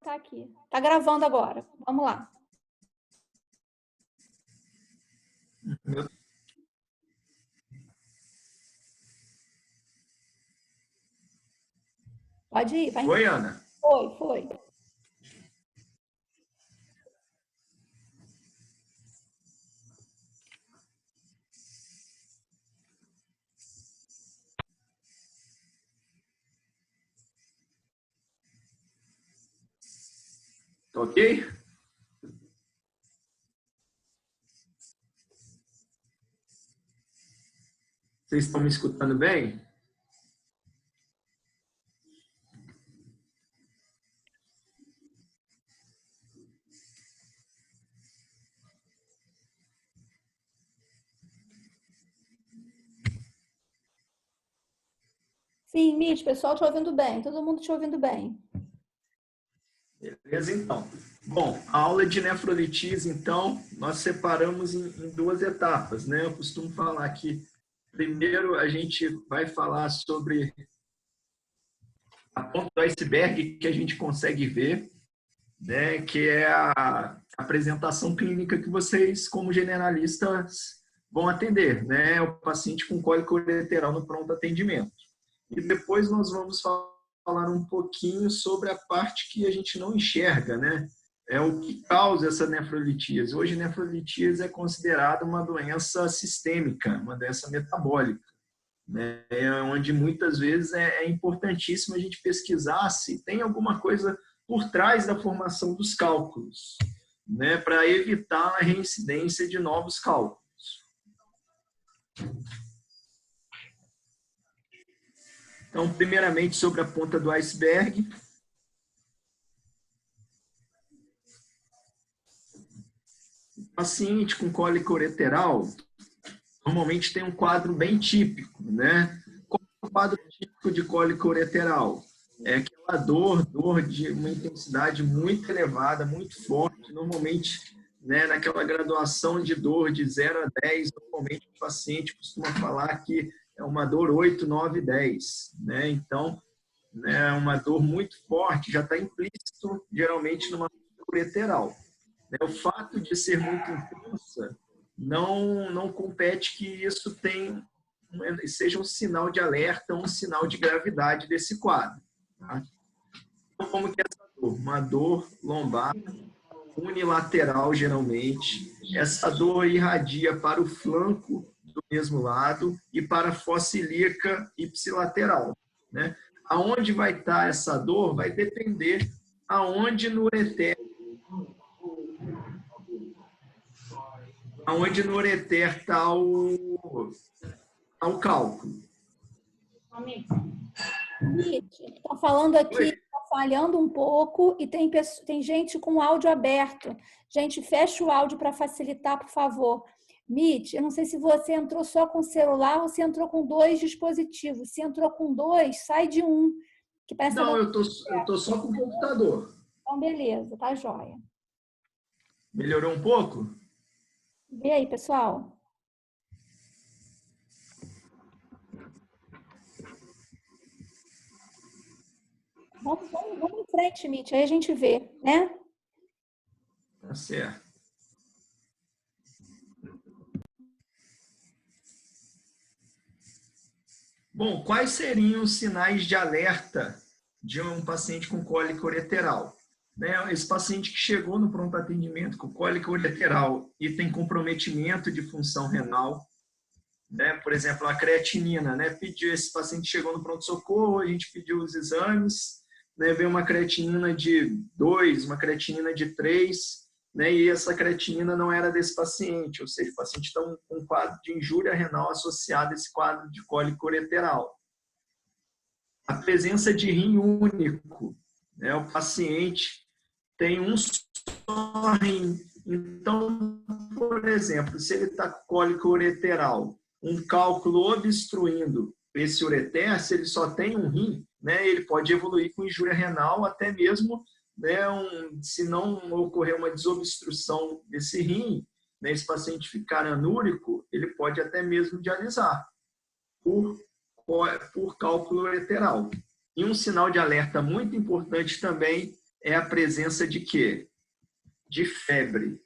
Tá aqui. Tá gravando agora. Vamos lá. Pode ir, vai. Foi, Ana? Foi. Tá ok? Vocês estão me escutando bem? Sim, Mitch, pessoal te ouvindo bem. Todo mundo te ouvindo bem. Beleza, então. Bom, a aula de nefrolitise, então, nós separamos em duas etapas, né? Eu costumo falar que, primeiro, a gente vai falar sobre a ponta do iceberg que a gente consegue ver, né? Que é a apresentação clínica que vocês, como generalistas, vão atender, né? O paciente com cólica ureteral no pronto atendimento. E depois nós vamos falar um pouquinho sobre a parte que a gente não enxerga, né? É o que causa essa nefrolitise. Hoje, nefrolitise é considerada uma doença sistêmica, uma doença metabólica, né? Onde muitas vezes é importantíssimo a gente pesquisar se tem alguma coisa por trás da formação dos cálculos, né? Para evitar a reincidência de novos cálculos. Então, primeiramente, sobre a ponta do iceberg. O paciente com cólica ureteral normalmente tem um quadro bem típico, né? Qual é o quadro típico de cólica ureteral? É aquela dor de uma intensidade muito elevada, muito forte, normalmente, né, naquela graduação de dor de 0 a 10, normalmente o paciente costuma falar que é uma dor 8, 9, 10, né? Então, né, uma dor muito forte já está implícito, geralmente, numa ureteral. O fato de ser muito intensa não compete que isso seja um sinal de alerta, um sinal de gravidade desse quadro. Tá? Então, como que é essa dor? Uma dor lombar unilateral, geralmente. Essa dor irradia para o flanco do mesmo lado e para a fossa ilíaca ipsilateral, né? Aonde vai estar essa dor vai depender aonde no ureter está o cálculo. Estão falando aqui, Oi? está falhando um pouco e tem gente com o áudio aberto. Gente, fecha o áudio para facilitar, por favor. Mitch, eu não sei se você entrou só com o celular ou se entrou com 2 dispositivos. Se entrou com 2, sai de um. Que Não, eu tô só com o computador. Então, beleza, tá joia. Melhorou um pouco? Vê aí, pessoal. Vamos em frente, Mitch, aí a gente vê, né? Tá certo. Bom, quais seriam os sinais de alerta de um paciente com cólica ureteral? Né, esse paciente que chegou no pronto atendimento com cólica ureteral e tem comprometimento de função renal, né, por exemplo, a creatinina, né, esse paciente chegou no pronto-socorro, a gente pediu os exames, né, veio uma creatinina de 2, uma creatinina de 3, né, e essa creatinina não era desse paciente, ou seja, o paciente está com um quadro de injúria renal associado a esse quadro de cólica ureteral. A presença de rim único, né, o paciente tem um só rim. Então, por exemplo, se ele está com cólica ureteral, um cálculo obstruindo esse ureter, se ele só tem um rim, né, ele pode evoluir com injúria renal, até mesmo, né, se não ocorrer uma desobstrução desse rim, né, esse paciente ficar anúrico, ele pode até mesmo dialisar por cálculo ureteral. E um sinal de alerta muito importante também é a presença de quê? De febre.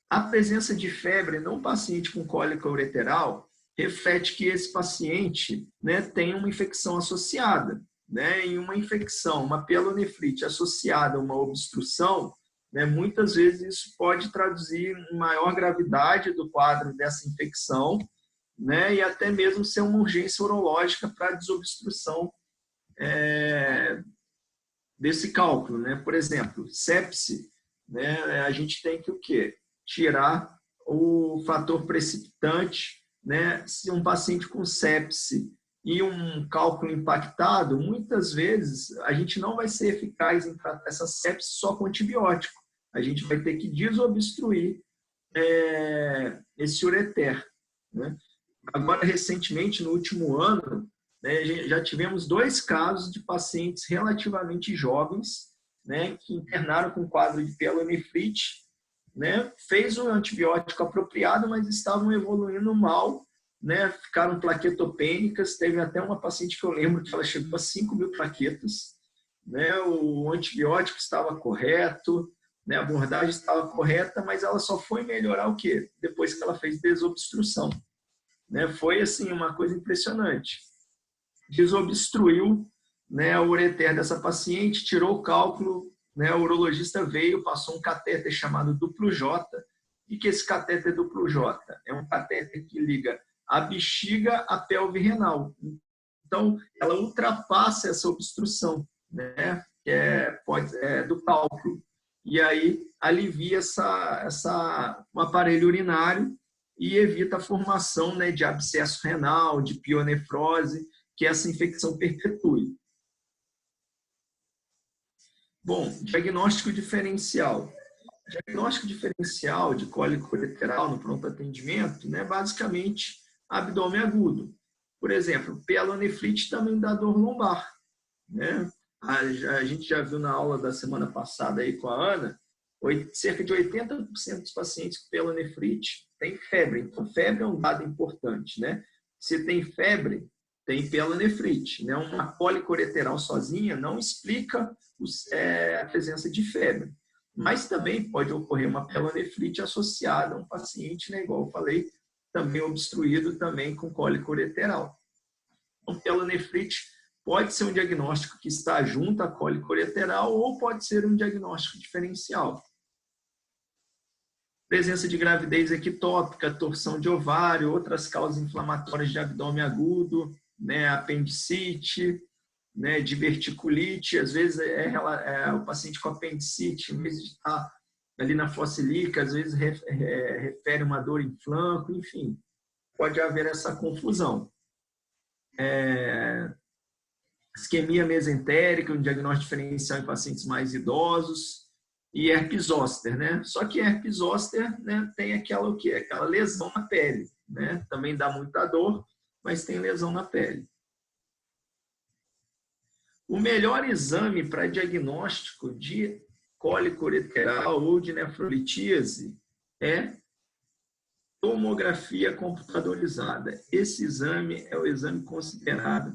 A presença de febre num paciente com cólica ureteral reflete que esse paciente, né, tem uma infecção associada, né, e uma infecção, uma pielonefrite associada a uma obstrução, né, muitas vezes isso pode traduzir em maior gravidade do quadro dessa infecção, né, e até mesmo ser uma urgência urológica para desobstrução desse cálculo, né? Por exemplo, sepse, né, a gente tem que o quê? Tirar o fator precipitante, né? Se um paciente com sepse e um cálculo impactado, muitas vezes a gente não vai ser eficaz em tratar essa sepse só com antibiótico. A gente vai ter que desobstruir esse ureter, né? Agora, recentemente, no último ano, né, já tivemos 2 casos de pacientes relativamente jovens, né, que internaram com quadro de pielonefrite, né, fez o antibiótico apropriado, mas estavam evoluindo mal, né, ficaram plaquetopênicas. Teve até uma paciente que eu lembro que ela chegou a 5.000 plaquetas, né, o antibiótico estava correto, né, a abordagem estava correta, mas ela só foi melhorar o quê? Depois que ela fez desobstrução. Né, foi assim uma coisa impressionante. Desobstruiu, né, o ureter dessa paciente, tirou o cálculo, né, o urologista veio, passou um catéter chamado duplo J, e que esse catéter duplo J é um catéter que liga a bexiga à pelve renal. Então, ela ultrapassa essa obstrução, né, que do cálculo, e aí alivia um aparelho urinário e evita a formação, né, de abscesso renal, de pionefrose, que essa infecção perpetue. Bom, diagnóstico diferencial. Diagnóstico diferencial de cólica ureteral no pronto atendimento, né, basicamente abdômen agudo. Por exemplo, pielonefrite também dá dor lombar, né? A gente já viu na aula da semana passada aí com a Ana, cerca de 80% dos pacientes com pielonefrite têm febre. Então, febre é um dado importante, né? Se tem febre, tem pielonefrite, né? Uma cólica ureteral sozinha não explica a presença de febre. Mas também pode ocorrer uma pielonefrite associada a um paciente, né, igual eu falei, também obstruído também com cólica ureteral. Então, pielonefrite pode ser um diagnóstico que está junto à cólica ureteral ou pode ser um diagnóstico diferencial. Presença de gravidez ectópica, torção de ovário, outras causas inflamatórias de abdômen agudo, né, apendicite, né, diverticulite. Às vezes o paciente com apendicite, em vez de estar ali na fossa ilíaca, às vezes refere uma dor em flanco, enfim, pode haver essa confusão. Isquemia mesentérica, um diagnóstico diferencial em pacientes mais idosos, e herpes zoster, né? Só que herpes zoster, né, tem aquela lesão na pele, né? Também dá muita dor, mas tem lesão na pele. O melhor exame para diagnóstico de cólica ureteral ou de nefrolitíase é tomografia computadorizada. Esse exame é o exame considerado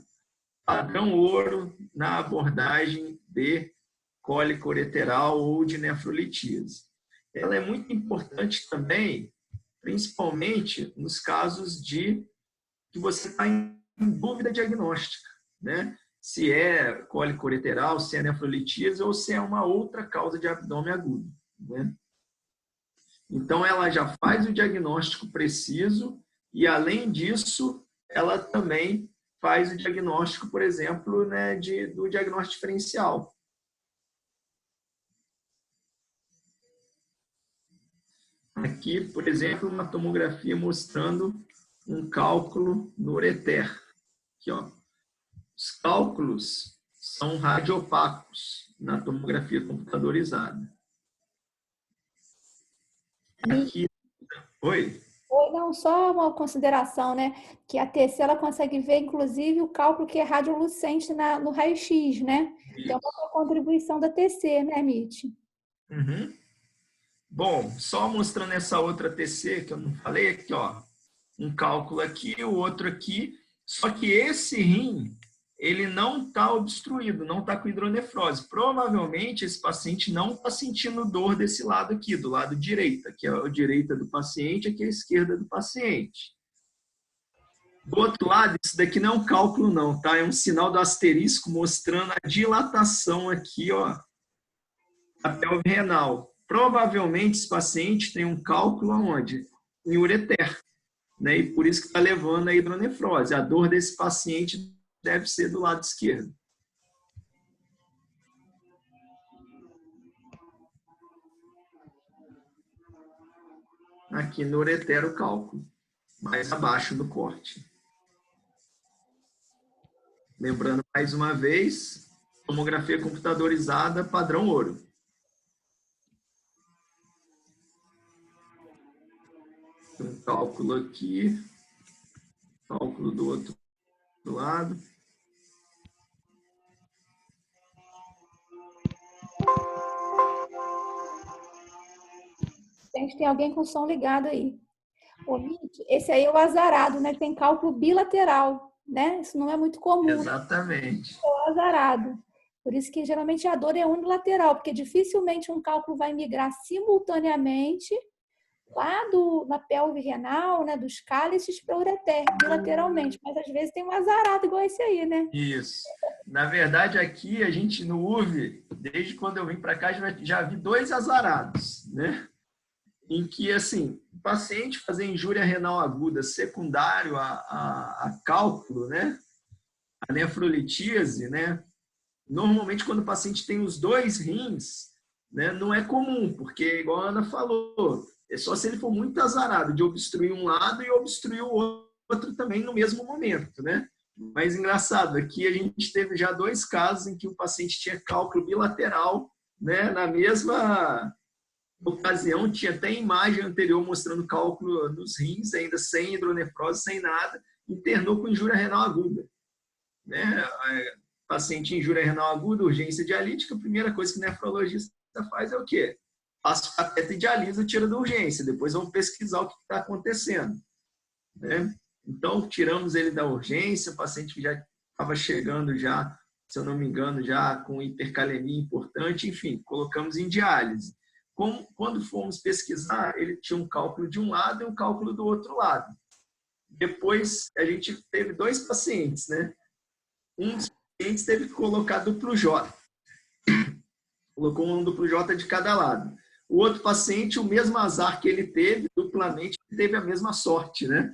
padrão ouro na abordagem de cólica ureteral ou de nefrolitíase. Ela é muito importante também, principalmente nos casos de que você está em dúvida diagnóstica, né? Se é cólica ureteral, se é nefrolitíase ou se é uma outra causa de abdômen agudo, né? Então, ela já faz o diagnóstico preciso e, além disso, ela também faz o diagnóstico, por exemplo, né, do diagnóstico diferencial. Aqui, por exemplo, uma tomografia mostrando um cálculo no ureter. Aqui, ó. Os cálculos são radioopacos na tomografia computadorizada. Aqui, oi? Não, só uma consideração, né? Que a TC ela consegue ver, inclusive, o cálculo que é radiolucente no raio-x, né? Então, é uma contribuição da TC, né, Mitch? Uhum. Bom, só mostrando essa outra TC que eu não falei, aqui, ó. Um cálculo aqui, o outro aqui. Só que esse rim ele não está obstruído, não está com hidronefrose. Provavelmente esse paciente não está sentindo dor desse lado aqui, do lado direito, que é a direita do paciente, aqui é a esquerda do paciente. Do outro lado, isso daqui não é um cálculo não, tá? É um sinal do asterisco mostrando a dilatação aqui, ó, da pelve renal. Provavelmente esse paciente tem um cálculo aonde? Em ureter, né? E por isso que está levando a hidronefrose. A dor desse paciente deve ser do lado esquerdo. Aqui no ureter o cálculo, mais abaixo do corte. Lembrando mais uma vez, tomografia computadorizada padrão ouro. Um cálculo aqui, cálculo do outro lado. Gente, tem alguém com o som ligado aí. Ô, Mitch, esse aí é o azarado, né? Tem cálculo bilateral, né? Isso não é muito comum. Exatamente. É o azarado. Por isso que geralmente a dor é unilateral, porque dificilmente um cálculo vai migrar simultaneamente lá na pelve renal, né, dos cálices para o ureter, bilateralmente. Mas às vezes tem um azarado igual esse aí, né? Isso. Na verdade, aqui a gente no UV, desde quando eu vim para cá, já vi 2 azarados, né? Em que, assim, o paciente fazer injúria renal aguda secundário a cálculo, né? A nefrolitíase, né? Normalmente, quando o paciente tem os 2 rins, né, não é comum, porque, igual a Ana falou, é só se ele for muito azarado de obstruir um lado e obstruir o outro também no mesmo momento, né? Mas, engraçado, aqui a gente teve já 2 casos em que o paciente tinha cálculo bilateral, né, na mesma ocasião, tinha até imagem anterior mostrando cálculo nos rins, ainda sem hidronefrose, sem nada, internou com injúria renal aguda, né? Paciente em injúria renal aguda, urgência dialítica, a primeira coisa que o nefrologista faz é o quê? Passa o cateter e dialisa, tira da urgência. Depois vamos pesquisar o que está acontecendo, né? Então, tiramos ele da urgência, o paciente que já estava chegando já, se eu não me engano, já com hipercalemia importante, enfim, colocamos em diálise. Quando fomos pesquisar, ele tinha um cálculo de um lado e um cálculo do outro lado. Depois, a gente teve 2 pacientes, né? Um dos pacientes teve que colocar duplo J. Colocou um duplo J de cada lado. O outro paciente, o mesmo azar que ele teve, duplamente, teve a mesma sorte, né?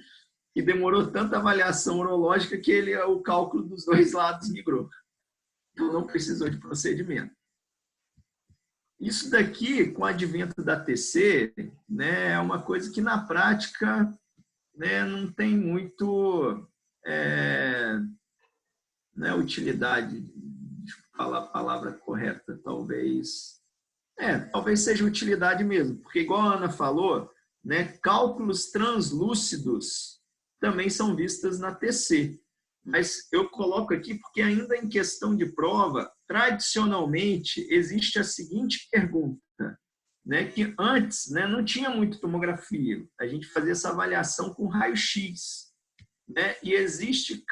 E demorou tanta avaliação urológica que o cálculo dos 2 lados migrou. Então, não precisou de procedimento. Isso daqui, com o advento da TC, né, é uma coisa que, na prática, né, não tem muito né, utilidade, de falar a palavra correta, talvez seja utilidade mesmo, porque igual a Ana falou, né, cálculos translúcidos também são vistas na TC, mas eu coloco aqui porque ainda em questão de prova, tradicionalmente existe a seguinte pergunta, né, que antes, né, não tinha muito tomografia, a gente fazia essa avaliação com raio-x, né, e existem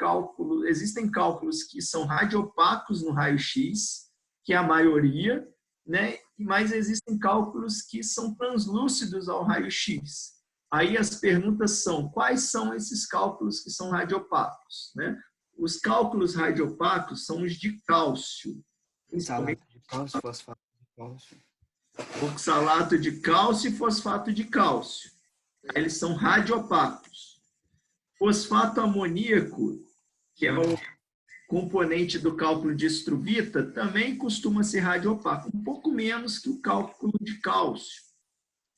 cálculos que são radiopacos no raio-x, que é a maioria, né, mas existem cálculos que são translúcidos ao raio-x. Aí as perguntas são, quais são esses cálculos que são radiopacos, né? Os cálculos radiopacos são os de cálcio, principalmente de cálcio, fosfato de cálcio. oxalato de cálcio e fosfato de cálcio. Eles são radiopacos. Fosfato amoníaco, que é o componente do cálculo de Struvita, também costuma ser radiopaco, um pouco menos que o cálculo de cálcio,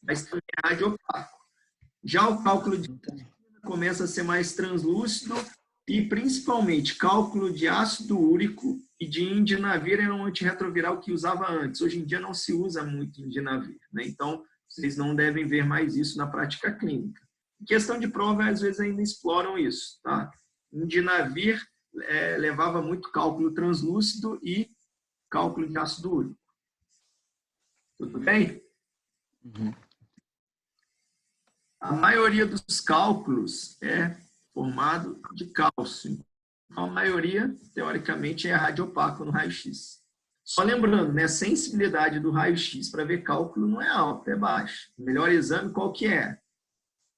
mas também é radiopaco. Já o cálculo de começa a ser mais translúcido e, principalmente, cálculo de ácido úrico e de indinavir era um antirretroviral que usava antes. Hoje em dia não se usa muito indinavir, né? Então, vocês não devem ver mais isso na prática clínica. Em questão de prova, às vezes ainda exploram isso, tá? Indinavir levava muito cálculo translúcido e cálculo de ácido úrico. Tudo bem? Uhum. A maioria dos cálculos é formado de cálcio. A maioria, teoricamente, é radiopaco no raio-x. Só lembrando, né, a sensibilidade do raio-x para ver cálculo não é alta, é baixa. O melhor exame qual que é?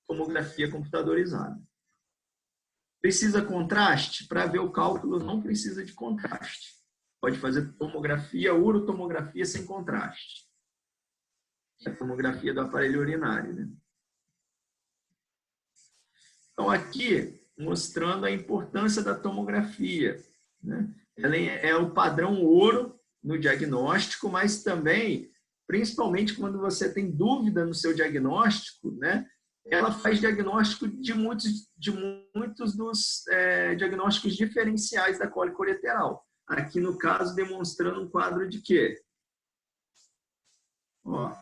Tomografia computadorizada. Precisa contraste? Para ver o cálculo não precisa de contraste. Pode fazer tomografia, urotomografia sem contraste. É a tomografia do aparelho urinário, né? Então, aqui, mostrando a importância da tomografia, né? Ela é o padrão ouro no diagnóstico, mas também, principalmente quando você tem dúvida no seu diagnóstico, né? Ela faz diagnóstico de muitos dos diagnósticos diferenciais da cólica ureteral. Aqui, no caso, demonstrando um quadro de quê? Ó,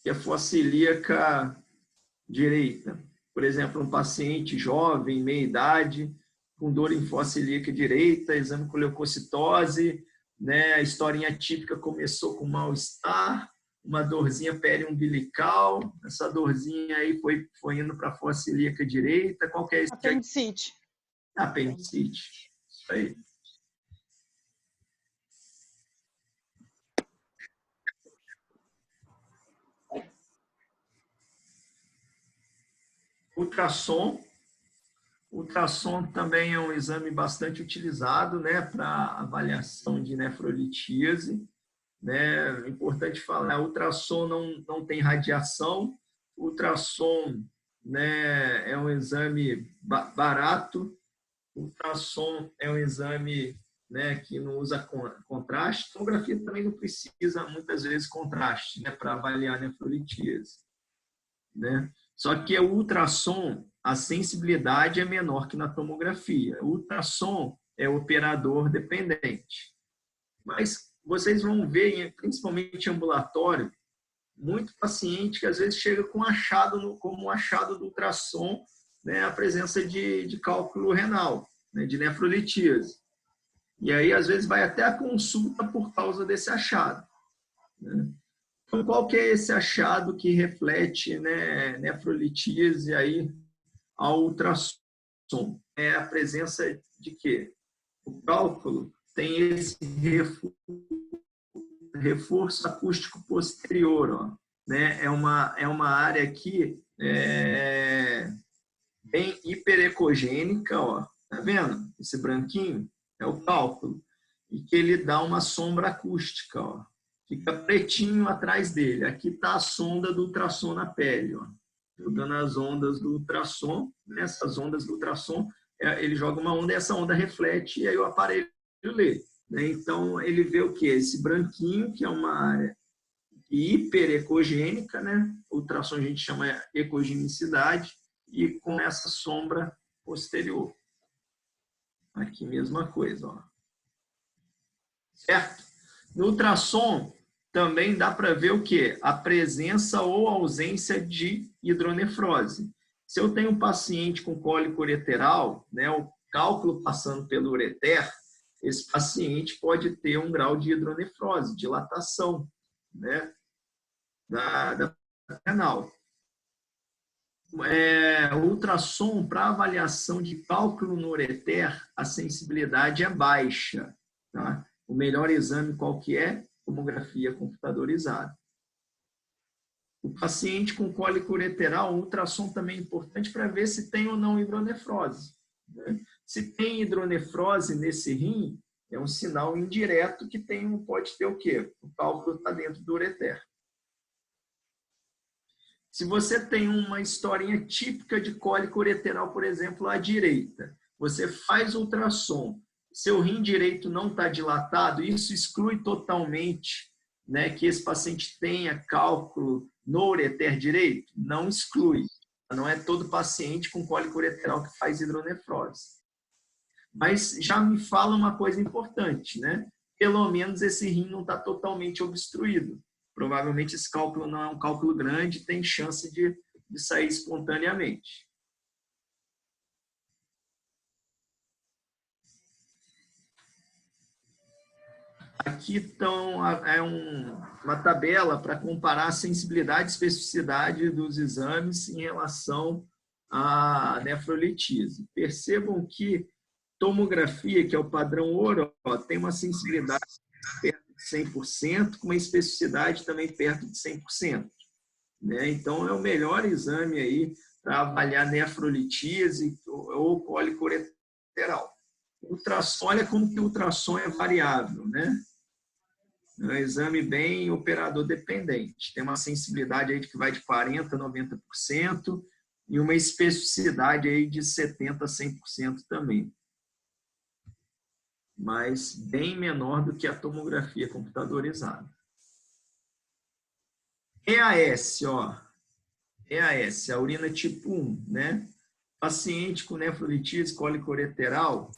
que é fossa ilíaca direita. Por exemplo, um paciente jovem, meia-idade, com dor em fossa ilíaca direita, exame com leucocitose, né? A historinha típica começou com mal-estar, uma dorzinha periumbilical, essa dorzinha aí foi indo para a fossa ilíaca direita. Qual que é esse? Apendicite. Apendicite. Isso aí. Ultrassom. Ultrassom também é um exame bastante utilizado, né, para avaliação de nefrolitíase. Né? É importante falar, ultrassom não tem radiação, ultrassom, né, é um exame barato, ultrassom é um exame, né, que não usa contraste, tomografia também não precisa muitas vezes contraste, né, para avaliar nefrolitíase, né? Só que o ultrassom, a sensibilidade é menor que na tomografia. O ultrassom é operador dependente. Mas vocês vão ver, principalmente em ambulatório, muito paciente que às vezes chega com achado, como um achado do ultrassom, né, a presença de cálculo renal, né, de nefrolitíase. E aí, às vezes, vai até a consulta por causa desse achado, né? Então, qual que é esse achado que reflete, né, nefrolitíase aí ao ultrassom? É a presença de quê? O cálculo tem esse reforço acústico posterior, ó, né? É uma área aqui bem hiperecogênica, ó. Tá vendo? Esse branquinho é o cálculo e que ele dá uma sombra acústica, ó. Fica pretinho atrás dele. Aqui está a sonda do ultrassom na pele, ó. Jogando as ondas do ultrassom. Nessas ondas do ultrassom, ele joga uma onda e essa onda reflete e aí o aparelho lê, né? Então, ele vê o quê? Esse branquinho, que é uma área hiperecogênica, né? Ultrassom a gente chama ecogenicidade, e com essa sombra posterior. Aqui, mesma coisa, ó. Certo? No ultrassom, também dá para ver o quê? A presença ou ausência de hidronefrose. Se eu tenho um paciente com cólica ureteral, né, o cálculo passando pelo ureter, esse paciente pode ter um grau de hidronefrose, dilatação, né, da renal. Ultrassom para avaliação de cálculo no ureter, a sensibilidade é baixa. Tá? O melhor exame qual que é? Tomografia computadorizada. O paciente com cólica ureteral, o ultrassom também é importante para ver se tem ou não hidronefrose, né? Se tem hidronefrose nesse rim, é um sinal indireto que pode ter o quê? O cálculo está dentro do ureter. Se você tem uma historinha típica de cólica ureteral, por exemplo, à direita, você faz ultrassom, seu rim direito não está dilatado, isso exclui totalmente, né, que esse paciente tenha cálculo no ureter direito? Não exclui. Não é todo paciente com cólica ureteral que faz hidronefrose. Mas já me fala uma coisa importante, né? Pelo menos esse rim não está totalmente obstruído. Provavelmente esse cálculo não é um cálculo grande, tem chance de sair espontaneamente. Aqui então, uma tabela para comparar a sensibilidade e especificidade dos exames em relação à nefrolitíase. Percebam que tomografia, que é o padrão ouro, ó, tem uma sensibilidade perto de 100%, com uma especificidade também perto de 100%. Né? Então, é o melhor exame aí para avaliar nefrolitise ou cólico ureteral. Ultrassom, olha como que o ultrassom é variável, né? É um exame bem operador dependente. Tem uma sensibilidade aí que vai de 40% a 90% e uma especificidade aí de 70% a 100% também. Mas bem menor do que a tomografia computadorizada. EAS, ó. EAS, a urina tipo 1, né? Paciente com nefrolitise cólico ureteral,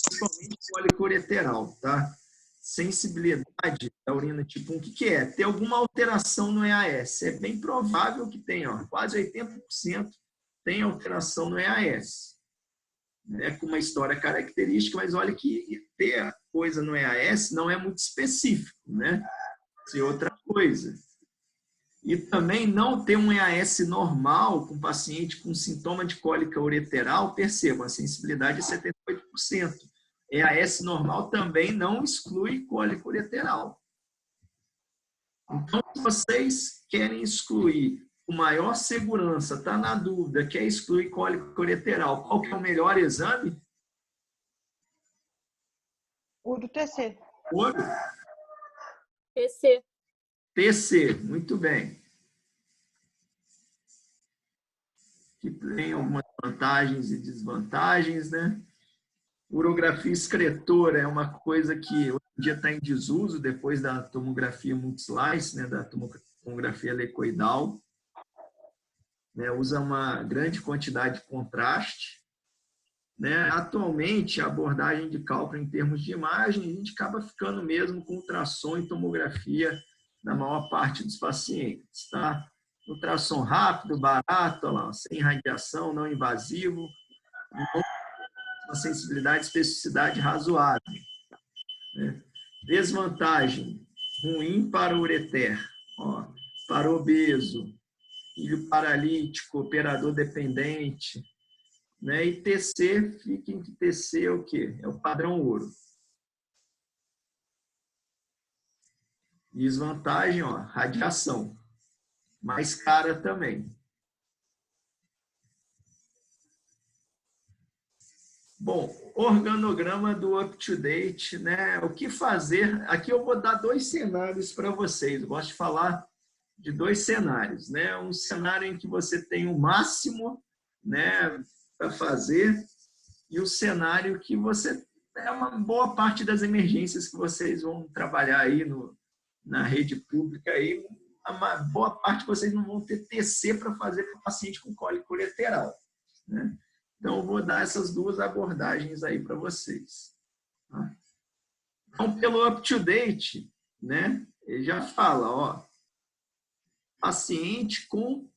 principalmente cólico ureteral, tá? Sensibilidade da urina tipo 1, o que é? Tem alguma alteração no EAS. É bem provável que tenha, ó, quase 80% tem alteração no EAS. Né, com uma história característica, mas olha que ter coisa no EAS não é muito específico, né? Isso é outra coisa. E também não ter um EAS normal com paciente com sintoma de cólica ureteral, percebam, a sensibilidade é 78%. EAS normal também não exclui cólica ureteral. Então, se vocês querem excluir com maior segurança, está na dúvida, quer excluir cólica ureteral, qual que é o melhor exame? O do TC. Ouro? TC. TC, muito bem. Que tem algumas vantagens e desvantagens, né? Urografia excretora é uma coisa que hoje em dia está em desuso depois da tomografia multislice, né? Da tomografia helicoidal. Né? Usa uma grande quantidade de contraste. Né? Atualmente, a abordagem de cálculo em termos de imagem, a gente acaba ficando mesmo com ultrassom e tomografia na maior parte dos pacientes. Tá? Ultrassom rápido, barato, lá, sem radiação, não invasivo, uma sensibilidade e especificidade razoável. Né? Desvantagem, ruim para o ureter, ó, para obeso, filho paralítico, operador dependente. Né? E TC, fiquem que TC é o quê? É o padrão ouro. Desvantagem, ó, radiação. Mais cara também. Bom, organograma do UpToDate, né? O que fazer? Aqui eu vou dar 2 cenários para vocês. Eu gosto de falar de 2 cenários, né? Um cenário em que você tem o máximo, né, para fazer, e o cenário que você é uma boa parte das emergências que vocês vão trabalhar aí na rede pública aí, uma boa parte vocês não vão ter TC para fazer para o paciente com cólica ureteral, né? Então, eu vou dar essas 2 abordagens aí para vocês. Tá? Então, pelo UpToDate, né, ele já fala, ó, paciente com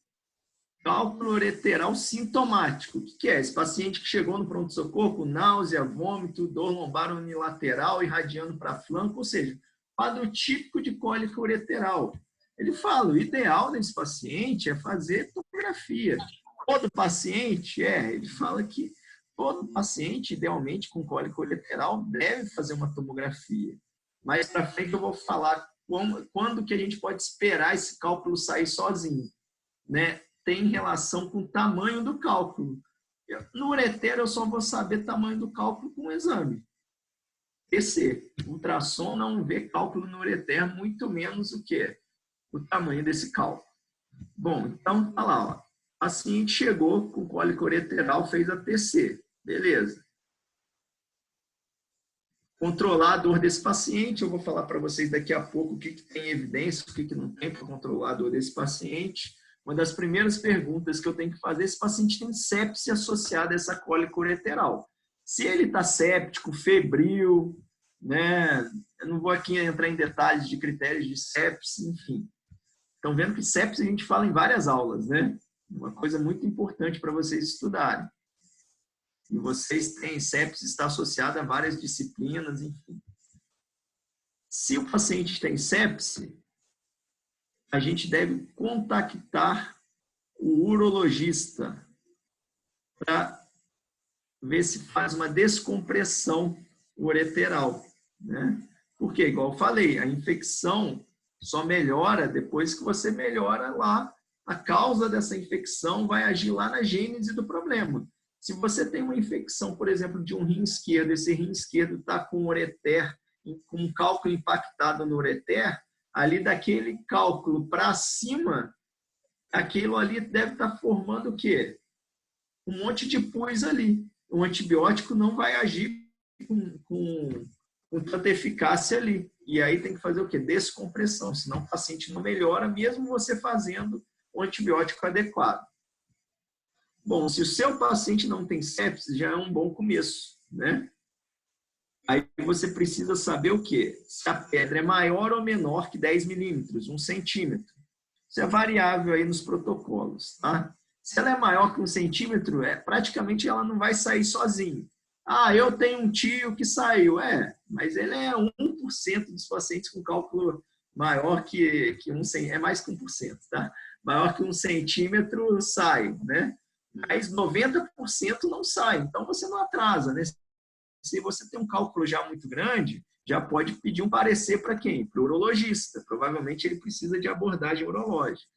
cálculo ureteral sintomático. O que é? Esse paciente que chegou no pronto-socorro com náusea, vômito, dor lombar unilateral, irradiando para flanco, ou seja, quadro típico de cólica ureteral. Ele fala, o ideal desse paciente é fazer tomografia. Todo paciente, ele fala que todo paciente, idealmente, com cólica ureteral, deve fazer uma tomografia. Mais para frente eu vou falar quando que a gente pode esperar esse cálculo sair sozinho, né? Tem relação com o tamanho do cálculo. No ureter, eu só vou saber o tamanho do cálculo com o exame. TC, ultrassom não vê cálculo no ureter, muito menos o que? O tamanho desse cálculo. Bom, então tá lá, ó. O paciente chegou com cólica ureteral, fez a TC. Beleza. Controlar a dor desse paciente, eu vou falar para vocês daqui a pouco o que tem evidência, o que não tem para controlar a dor desse paciente. Uma das primeiras perguntas que eu tenho que fazer, esse paciente tem sepse associada a essa cólica ureteral. Se ele está séptico, febril, né? Eu não vou aqui entrar em detalhes de critérios de sepse, enfim. Estão vendo que sepse a gente fala em várias aulas, né? Uma coisa muito importante para vocês estudarem. E vocês têm, sepse está associada a várias disciplinas, enfim. Se o paciente tem sepse, a gente deve contactar o urologista para ver se faz uma descompressão ureteral, né? Porque, igual eu falei, a infecção só melhora depois que você melhora lá. A causa dessa infecção vai agir lá na gênese do problema. Se você tem uma infecção, por exemplo, de um rim esquerdo, esse rim esquerdo está com ureter, com um cálculo impactado no ureter, ali daquele cálculo para cima, aquilo ali deve estar formando o quê? Um monte de pus ali. O antibiótico não vai agir com tanta eficácia ali. E aí tem que fazer o quê? Descompressão, senão o paciente não melhora, mesmo você fazendo o antibiótico adequado. Bom, se o seu paciente não tem sepsis, já é um bom começo, né? Aí você precisa saber o quê? Se a pedra é maior ou menor que 10 milímetros, 1 centímetro. Isso é variável aí nos protocolos, tá? Se ela é maior que 1 centímetro, praticamente ela não vai sair sozinha. Ah, eu tenho um tio que saiu. Mas ele é 1% dos pacientes com cálculo maior que 1 centímetro. É mais que 1%, tá? Maior que 1 centímetro sai, né? Mas 90% não sai. Então, você não atrasa, né? Se você tem um cálculo já muito grande, já pode pedir um parecer para quem? Para o urologista. Provavelmente ele precisa de abordagem urológica.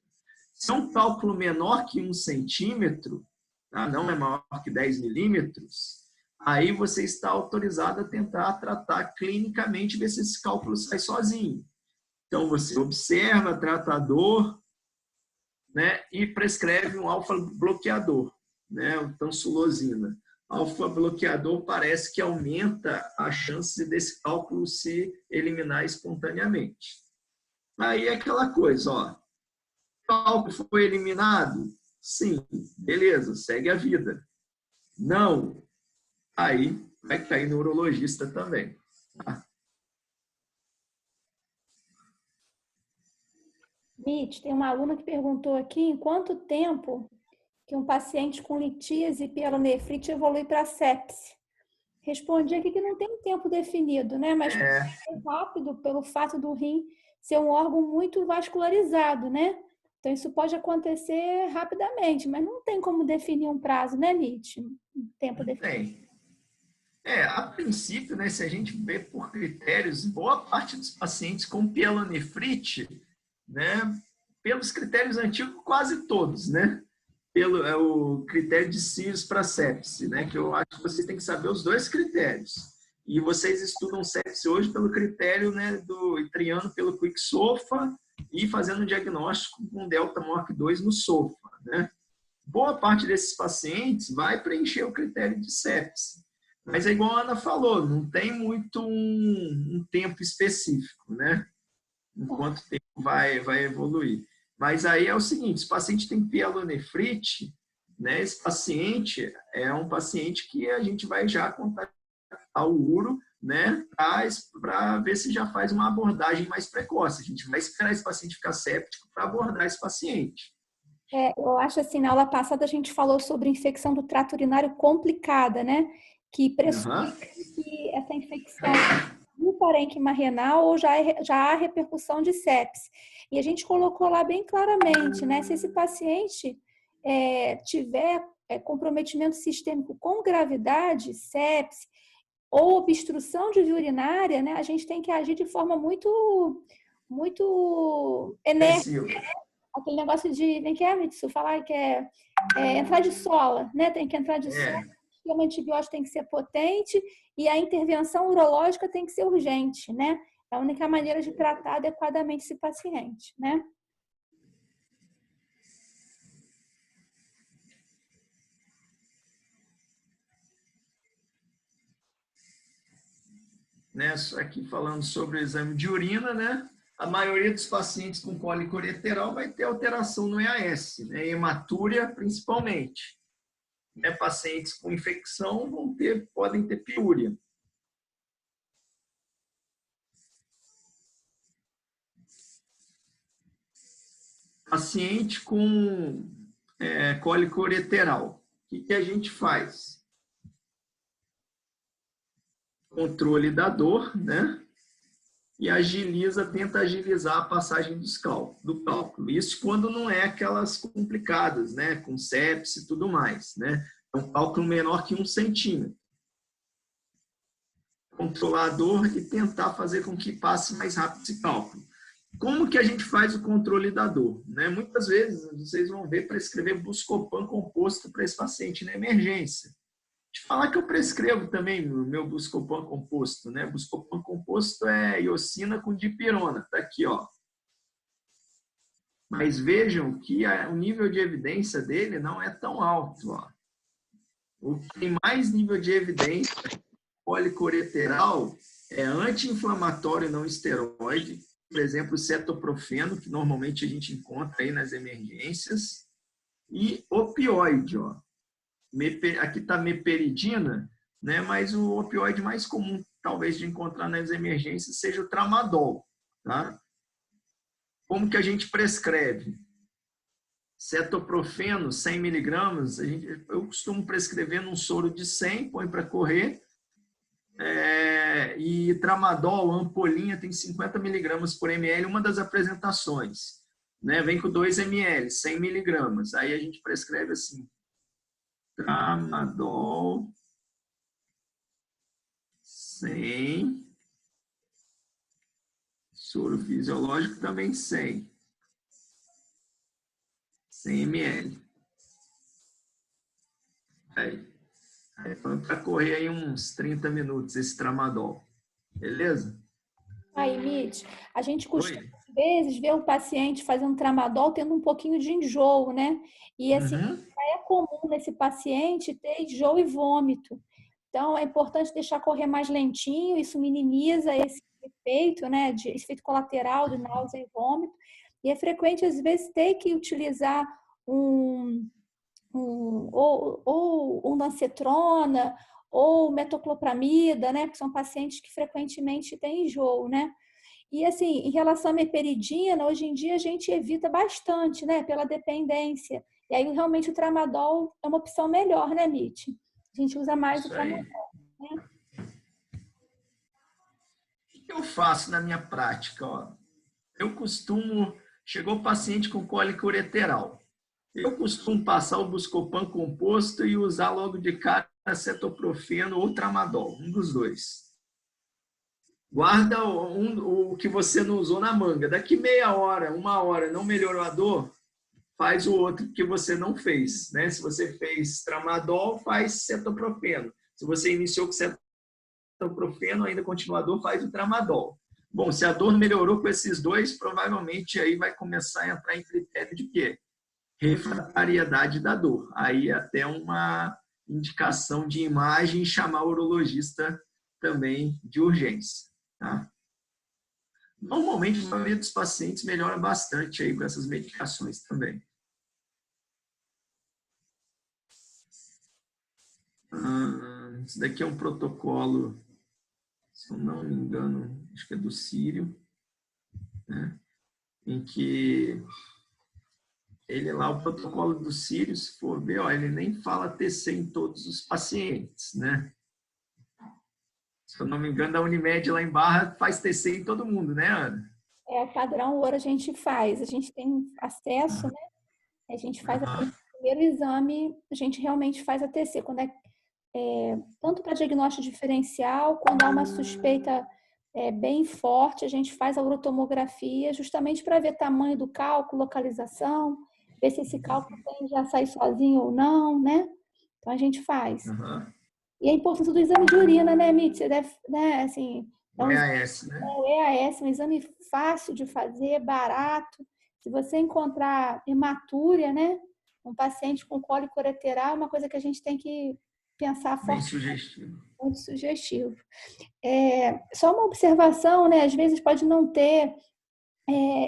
Se é um cálculo menor que 1 centímetro, tá? Não é maior que 10 milímetros, aí você está autorizado a tentar tratar clinicamente, ver se esse cálculo sai sozinho. Então, você observa, trata a dor, né, e prescreve um alfa-bloqueador, né, o tansulosina. Alfa-bloqueador parece que aumenta a chance desse cálculo se eliminar espontaneamente. Aí é aquela coisa, ó. O cálculo foi eliminado? Sim, beleza, segue a vida. Não, aí vai cair no urologista também. Tá? Mitch, tem uma aluna que perguntou aqui em quanto tempo que um paciente com litíase e pielonefrite evolui para sepse. Respondi aqui que não tem um tempo definido, né? Mas é rápido pelo fato do rim ser um órgão muito vascularizado, né? Então, isso pode acontecer rapidamente, mas não tem como definir um prazo, né, Mitch? Um tempo definido. A princípio, né, se a gente vê por critérios, boa parte dos pacientes com pielonefrite, né, pelos critérios antigos, quase todos, né? O critério de Sears para sepse, né? Que eu acho que vocês têm que saber os dois critérios. E vocês estudam sepse hoje pelo critério, né, triando pelo Quick SOFA e fazendo um diagnóstico com Delta MORC2 no SOFA, né? Boa parte desses pacientes vai preencher o critério de sepse. Mas é igual a Ana falou, não tem muito um tempo específico, né? Em quanto tempo vai evoluir. Mas aí é o seguinte, se o paciente tem pielonefrite, né, esse paciente é um paciente que a gente vai já contactar o uro, né, para ver se já faz uma abordagem mais precoce. A gente vai esperar esse paciente ficar séptico para abordar esse paciente. Eu acho assim, na aula passada a gente falou sobre infecção do trato urinário complicada, né? Que pressupõe que essa infecção no parênquima renal ou já há repercussão de sepse. E a gente colocou lá bem claramente, né? Se esse paciente tiver comprometimento sistêmico com gravidade, sepse ou obstrução de via urinária, né? A gente tem que agir de forma muito enérgica. Aquele negócio de, nem que Mitsu, falar que entrar de sola, né? Tem que entrar de sola. O antibiótico tem que ser potente e a intervenção urológica tem que ser urgente, né? É a única maneira de tratar adequadamente esse paciente, né? Aqui falando sobre o exame de urina, né? A maioria dos pacientes com cólica ureteral vai ter alteração no EAS, né? Hematúria principalmente. Né? Pacientes com infecção podem ter piúria. Paciente com cólica ureteral, o que a gente faz? Controle da dor, né? E tenta agilizar a passagem do cálculo. Isso quando não é aquelas complicadas, né? Com sepse e tudo mais, né? É um cálculo menor que 1 centímetro. Controlar a dor e tentar fazer com que passe mais rápido esse cálculo. Como que a gente faz o controle da dor? Né? Muitas vezes vocês vão ver prescrever Buscopan composto para esse paciente na emergência. Te falar que eu prescrevo também o meu Buscopan composto. Né? Buscopan composto é iosina com dipirona. Está aqui, ó. Mas vejam que o nível de evidência dele não é tão alto. Ó. O que tem mais nível de evidência cólico-ureteral é anti-inflamatório não esteroide, por exemplo, cetoprofeno, que normalmente a gente encontra aí nas emergências, e opioide. Ó. Aqui está meperidina, né? Mas o opioide mais comum, talvez, de encontrar nas emergências seja o tramadol. Tá? Como que a gente prescreve? Cetoprofeno, 100 miligramas, eu costumo prescrever num soro de 100, põe para correr. E tramadol, ampolinha, tem 50 miligramas por ml, uma das apresentações. Né? Vem com 2 ml, 100 miligramas. Aí a gente prescreve assim, tramadol, 100, soro fisiológico também 100 ml. Aí põe para correr aí uns 30 minutos esse tramadol. Beleza? Aí, Mitch, a gente costuma, às vezes, ver o paciente fazendo tramadol tendo um pouquinho de enjoo, né? E, assim, é comum nesse paciente ter enjoo e vômito. Então, é importante deixar correr mais lentinho, isso minimiza esse efeito, né? Esse efeito colateral de náusea e vômito. E é frequente, às vezes, ter que utilizar ou ondansetrona ou metoclopramida, né? Porque são pacientes que frequentemente têm enjoo, né? E, assim, em relação à meperidina, hoje em dia a gente evita bastante, né? Pela dependência. E aí, realmente, o tramadol é uma opção melhor, né, Mitch? A gente usa mais o tramadol, né? O que eu faço na minha prática? Ó? Chegou o paciente com cólica ureteral. Eu costumo passar o Buscopan composto e usar logo de cara cetoprofeno ou tramadol, um dos dois. Guarda o que você não usou na manga. Daqui meia hora, 1 hora, não melhorou a dor, faz o outro que você não fez. Né? Se você fez tramadol, faz cetoprofeno. Se você iniciou com cetoprofeno, ainda continua a dor, faz o tramadol. Bom, se a dor melhorou com esses dois, provavelmente aí vai começar a entrar em critério de quê? Refratariedade da dor. Aí até uma indicação de imagem e chamar o urologista também de urgência. Tá? Normalmente, a maioria dos pacientes melhora bastante aí com essas medicações também. Isso daqui é um protocolo, se eu não me engano, acho que é do Sírio, né? Em que ele lá, o protocolo do Sírio, se for ver, ó, ele nem fala TC em todos os pacientes, né? Se eu não me engano, a Unimed lá em Barra faz TC em todo mundo, né, Ana? É, padrão ouro a gente faz, a gente tem acesso, né? A gente faz o primeiro exame, a gente realmente faz a TC. Quando tanto para diagnóstico diferencial, quando há uma suspeita bem forte, a gente faz a urotomografia justamente para ver tamanho do cálculo, localização, ver se esse cálculo já sai sozinho ou não, né? Então a gente faz. E a importância do exame de urina, né, Mitch? Você deve, né, assim, o EAS, né? O EAS é um exame fácil de fazer, barato. Se você encontrar hematúria, né, um paciente com cólico ureteral, é uma coisa que a gente tem que pensar Bem forte. sugestivo. Muito sugestivo. Só uma observação, né? Às vezes pode não ter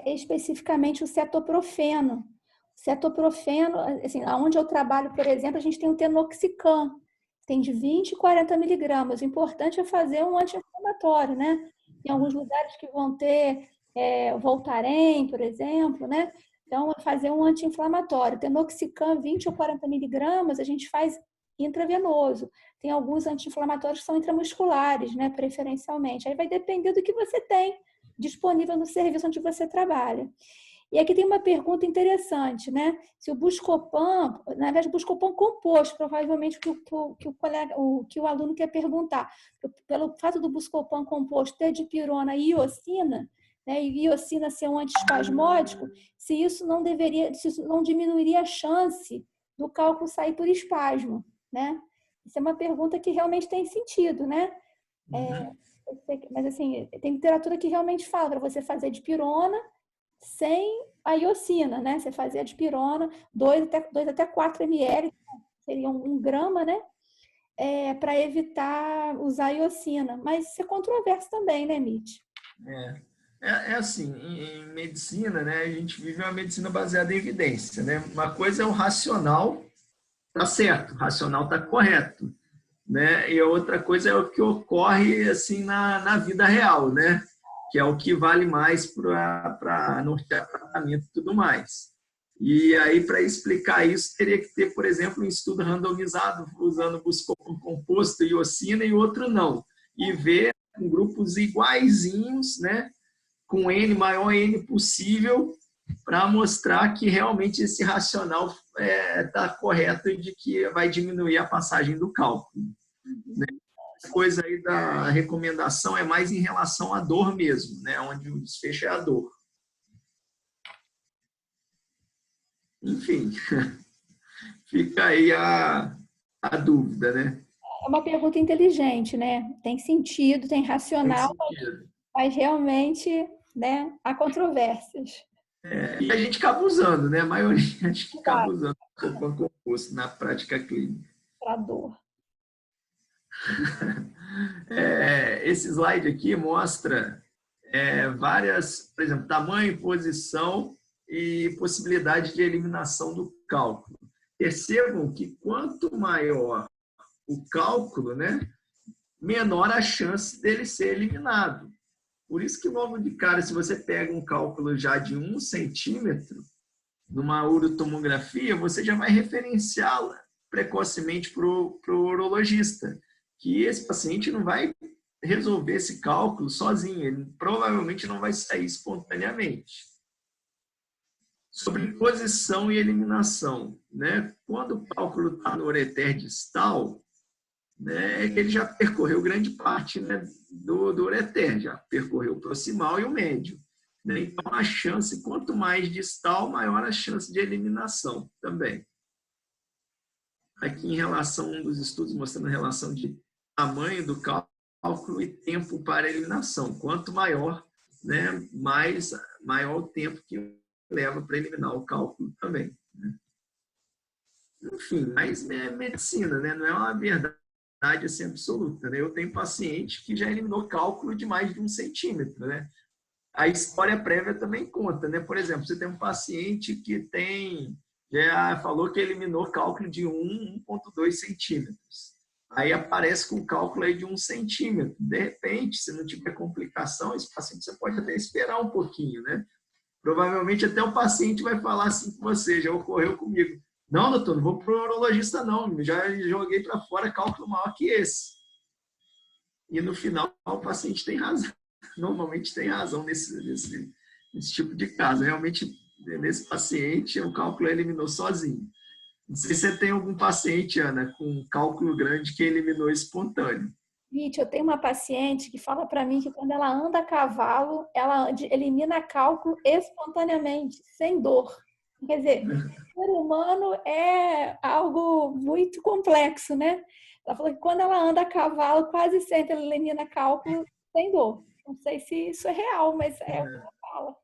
especificamente o cetoprofeno. Cetoprofeno, assim, onde eu trabalho, por exemplo, a gente tem o tenoxicam, tem de 20 e 40 miligramas. O importante é fazer um anti-inflamatório, né? Tem alguns lugares que vão ter Voltaren, por exemplo, né? Então, é fazer um anti-inflamatório. Tenoxicam, 20 ou 40 miligramas, a gente faz intravenoso. Tem alguns anti-inflamatórios que são intramusculares, né? Preferencialmente. Aí vai depender do que você tem disponível no serviço onde você trabalha. E aqui tem uma pergunta interessante, né? Se o Buscopan, na verdade, o Buscopan composto, provavelmente que o aluno quer perguntar, pelo fato do Buscopan composto ter dipirona e iosina, né, e iosina ser um antiespasmódico, se isso não diminuiria a chance do cálculo sair por espasmo, né? Isso é uma pergunta que realmente tem sentido, né? Mas assim, tem literatura que realmente fala para você fazer dipirona sem a iosina, né? Você fazia a dipirona, 2 até 4 ml, seria 1 grama, né? Para evitar usar a iosina. Mas isso é controverso também, né, Mitch? É assim, em medicina, né, a gente vive uma medicina baseada em evidência, né? Uma coisa é o racional, tá certo, o racional tá correto, né? E a outra coisa é o que ocorre assim na vida real, né? Que é o que vale mais para nortear tratamento e tudo mais. E aí, para explicar isso, teria que ter, por exemplo, um estudo randomizado usando Buscopan composto, iosina e outro não. E ver com grupos iguaizinhos, né? Com N, maior N possível, para mostrar que realmente esse racional está correto e de que vai diminuir a passagem do cálculo. Né? A coisa aí da recomendação é mais em relação à dor mesmo, né? Onde o desfecho é a dor. Enfim, fica aí a dúvida, né? É uma pergunta inteligente, né? Tem sentido, tem Tem racional, sentido. mas realmente, né, há controvérsias. E a gente acaba usando, né? A maioria a gente acaba Claro, usando o Buscopan composto na prática clínica. para dor. Esse slide aqui mostra várias, por exemplo, tamanho, posição e possibilidade de eliminação do cálculo. Percebam que quanto maior o cálculo, né, menor a chance dele ser eliminado. Por isso que logo de cara, se você pega um cálculo já de 1 centímetro, numa urotomografia, você já vai referenciá-la precocemente para o urologista, que esse paciente não vai resolver esse cálculo sozinho, ele provavelmente não vai sair espontaneamente. Sobre posição e eliminação, né? Quando o cálculo está no ureter distal, né, ele já percorreu grande parte, né, do ureter, já percorreu o proximal e o médio. Né? Então, a chance, quanto mais distal, maior a chance de eliminação também. Aqui em relação a um dos estudos mostrando a relação de tamanho do cálculo e tempo para eliminação. Quanto maior, né, maior o tempo que leva para eliminar o cálculo também. Né? Enfim, mas é medicina, né? Não é uma verdade assim, absoluta. Né? Eu tenho paciente que já eliminou cálculo de mais de 1 centímetro. Né? A história prévia também conta. Né? Por exemplo, você tem um paciente que já falou que eliminou cálculo de 1,2 centímetros. Aí aparece com cálculo aí de 1 centímetro. De repente, se não tiver complicação, esse paciente você pode até esperar um pouquinho. Né? Provavelmente até o paciente vai falar assim com você, já ocorreu comigo. Não, doutor, não vou para o urologista, não. Já joguei para fora cálculo maior que esse. E no final, o paciente tem razão. Normalmente tem razão nesse tipo de caso. Realmente, nesse paciente, o cálculo eliminou sozinho. Não sei se você tem algum paciente, Ana, com cálculo grande que eliminou espontâneo. Gente, eu tenho uma paciente que fala para mim que quando ela anda a cavalo, ela elimina cálculo espontaneamente, sem dor. Quer dizer, o ser humano é algo muito complexo, né? Ela falou que quando ela anda a cavalo, quase sempre ela elimina cálculo sem dor. Não sei se isso é real, mas é o que ela fala.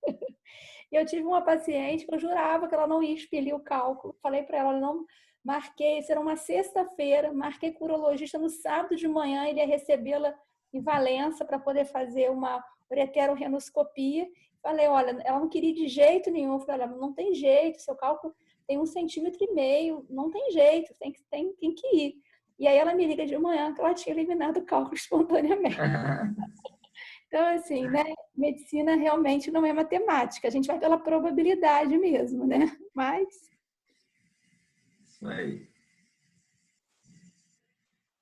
E eu tive uma paciente que eu jurava que ela não ia expelir o cálculo. Falei para ela, não marquei, isso era uma sexta-feira, marquei com o urologista no sábado de manhã, ele ia recebê-la em Valença para poder fazer uma ureterorrenoscopia. Falei, olha, ela não queria de jeito nenhum. Eu falei, olha, não tem jeito, seu cálculo tem 1,5 centímetros, não tem jeito, tem que ir. E aí ela me liga de manhã que ela tinha eliminado o cálculo espontaneamente. Então, assim, né? Medicina realmente não é matemática. A gente vai pela probabilidade mesmo, né? Mas... Isso aí.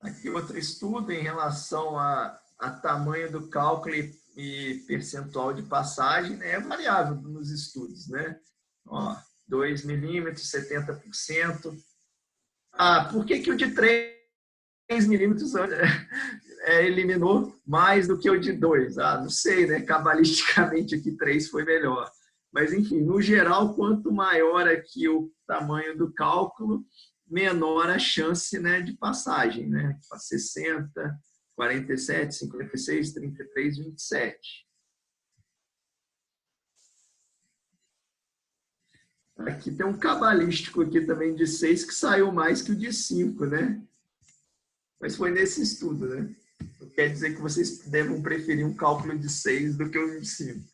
Aqui outro estudo em relação a tamanho do cálculo e percentual de passagem, né, é variável nos estudos, né? Ó, 2 milímetros, 70%. Por que o de 3 milímetros eliminou mais do que o de 2? Não sei, né? Cabalisticamente aqui 3 foi melhor. Mas, enfim, no geral, quanto maior aqui o tamanho do cálculo, menor a chance, né, de passagem, né? 60, 47, 56, 33, 27. Aqui tem um cabalístico aqui também de 6 que saiu mais que o de 5, né? Mas foi nesse estudo, né? Não quer dizer que vocês devam preferir um cálculo de 6 do que um de 5.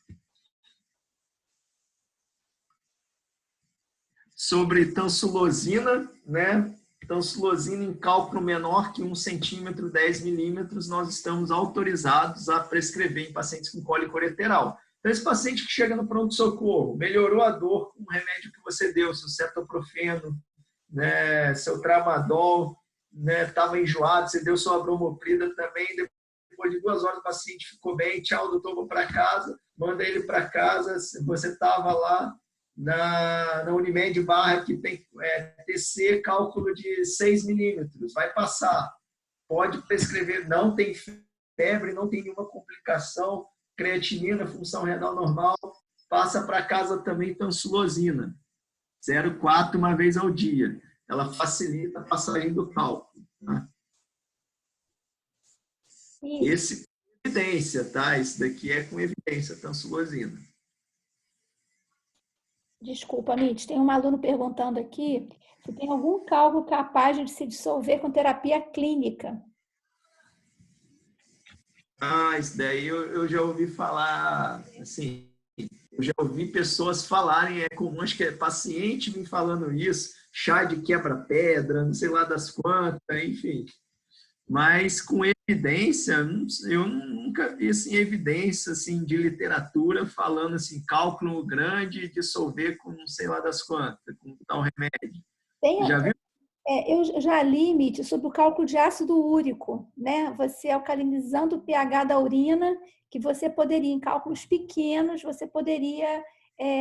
Sobre tansulosina, né? Tansulosina em cálculo menor que 1 centímetro, 10 milímetros, nós estamos autorizados a prescrever em pacientes com cólica ureteral. Então, esse paciente que chega no pronto-socorro, melhorou a dor com o remédio que você deu, seu cetoprofeno, né, seu tramadol, né, estava enjoado, você deu sua bromoprida também, depois de 2 horas o paciente ficou bem, tchau, doutor, vou para casa, manda ele para casa, você estava lá na Unimed Barra, que tem TC, cálculo de 6 milímetros, vai passar, pode prescrever, não tem febre, não tem nenhuma complicação, creatinina, função renal normal, passa para casa também tansulosina, 0,4 uma vez ao dia. Ela facilita a passagem do cálculo. Tá? Esse com evidência, tá? Esse daqui é com evidência, tansulosina. Desculpa, Mitch, tem um aluno perguntando aqui se tem algum cálculo capaz de se dissolver com terapia clínica. Isso daí eu já ouvi falar, assim, eu já ouvi pessoas falarem, é comum, acho que é paciente me falando isso, chá de quebra-pedra, não sei lá das quantas, enfim. Mas com evidência, eu nunca vi assim, evidência assim, de literatura falando assim, cálculo grande dissolver com não sei lá das quantas, com tal remédio. Já viu? Eu já li, Mitch, sobre o cálculo de ácido úrico, né? Você alcalinizando o pH da urina, que você poderia, em cálculos pequenos, você poderia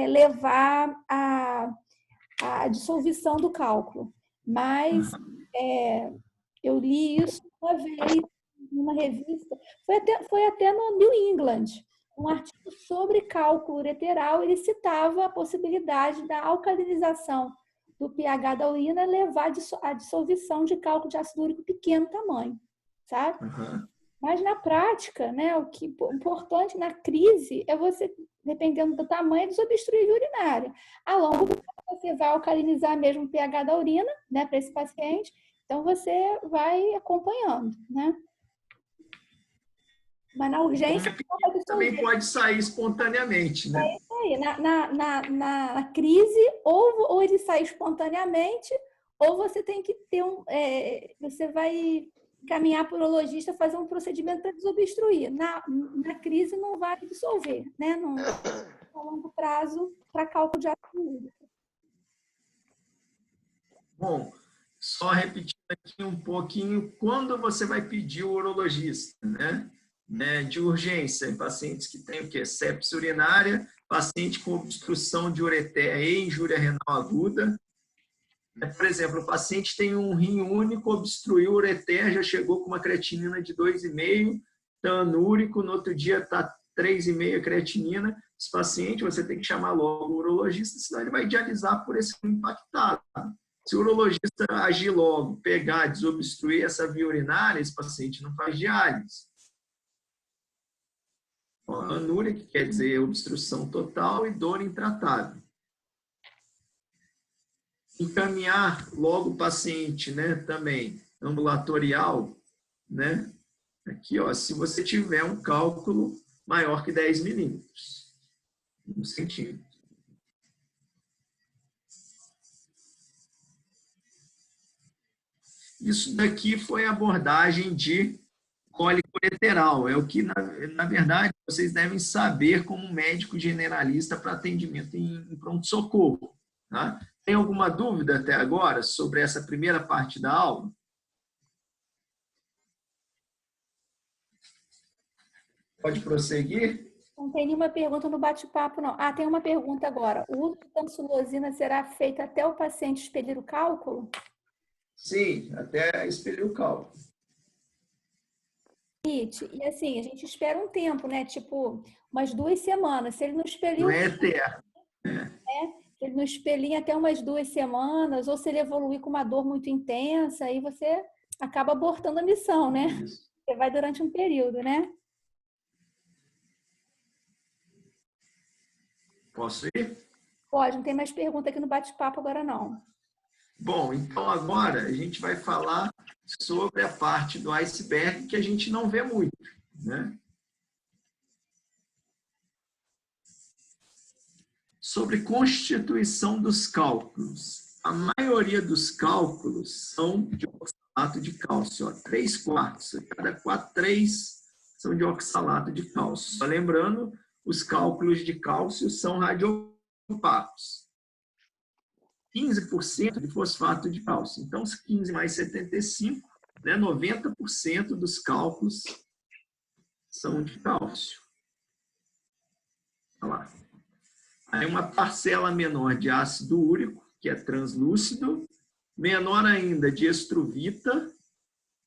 levar à dissolução do cálculo. Mas eu li isso uma vez numa revista, foi até no New England, um artigo sobre cálculo ureteral, ele citava a possibilidade da alcalinização do pH da urina levar à dissolução de cálculo de ácido úrico pequeno tamanho, sabe? Uhum. Mas na prática, né, o que é importante na crise é você, dependendo do tamanho, desobstruir a via urinária. A longo prazo, você vai alcalinizar mesmo o pH da urina, né, para esse paciente, então você vai acompanhando, né? Mas na urgência também pode sair espontaneamente, né? É isso aí. Na crise, ou ele sai espontaneamente, ou você tem que ter você vai caminhar para o urologista fazer um procedimento para desobstruir. Na crise não vai dissolver, né? A longo prazo, para cálculo de ácido úrico. Bom, só repetindo aqui um pouquinho, quando você vai pedir o urologista, né? De urgência, em pacientes que têm o quê? Sepse urinária, paciente com obstrução de ureter e injúria renal aguda. Por exemplo, o paciente tem um rim único, obstruiu o ureter, já chegou com uma creatinina de 2,5, tanúrico, no outro dia está 3,5 a creatinina. Esse paciente, você tem que chamar logo o urologista, senão ele vai dialisar por esse rim impactado. Se o urologista agir logo, pegar, desobstruir essa via urinária, esse paciente não faz diálise. Anúria, que quer dizer obstrução total, e dor intratável. Encaminhar logo o paciente, né, também ambulatorial, né? Aqui, ó, se você tiver um cálculo maior que 10 milímetros, 1 centímetro. Isso daqui foi a abordagem de cólica ureteral. É o que, na verdade, vocês devem saber como médico generalista para atendimento em pronto-socorro. Tá? Tem alguma dúvida até agora sobre essa primeira parte da aula? Pode prosseguir? Não tem nenhuma pergunta no bate-papo, não. Ah, tem uma pergunta agora. O uso de tamsulosina será feito até o paciente expelir o cálculo? Sim, até expelir o cálculo. E assim, a gente espera um tempo, né? Tipo, umas 2 semanas. Se ele não expelir, Não é eterno. se ele não expelir até umas 2 semanas, ou se ele evoluir com uma dor muito intensa, aí você acaba abortando a missão, né? Isso. Você vai durante um período, né? Posso ir? Pode, não tem mais pergunta aqui no bate-papo agora, não. Bom, então agora a gente vai falar sobre a parte do iceberg que a gente não vê muito, né? Sobre constituição dos cálculos. A maioria dos cálculos são de oxalato de cálcio. 3/4, cada 4, 3 são de oxalato de cálcio. Só lembrando, os cálculos de cálcio são radiopacos. 15% de fosfato de cálcio. Então, 15 mais 75, né, 90% dos cálculos são de cálcio. Olha lá. Aí uma parcela menor de ácido úrico, que é translúcido, menor ainda de estruvita,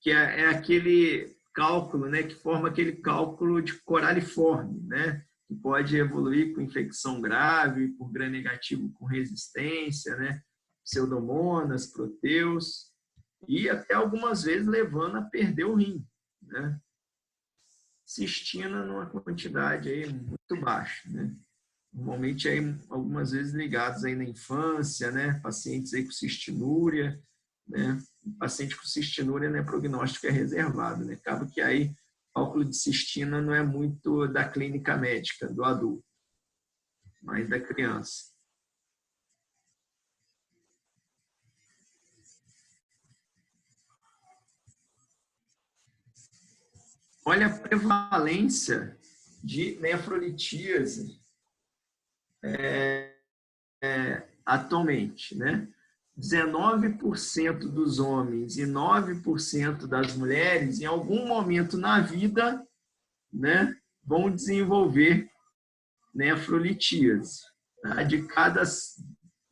que é aquele cálculo, né, que forma aquele cálculo de coraliforme, né, que pode evoluir com infecção grave, por gram-negativo com resistência, né, pseudomonas, proteus, e até algumas vezes levando a perder o rim, né. Cistina numa quantidade aí muito baixa, né. Normalmente aí, algumas vezes ligados aí na infância, né? Pacientes aí com cistinúria, né? O paciente com cistinúria, né, prognóstico é reservado, né? Acaba que aí cálculo de cistina não é muito da clínica médica do adulto, mas da criança. Olha a prevalência de nefrolitíase atualmente, né? 19% dos homens e 9% das mulheres, em algum momento na vida, né, vão desenvolver nefrolitíase. Tá? De cada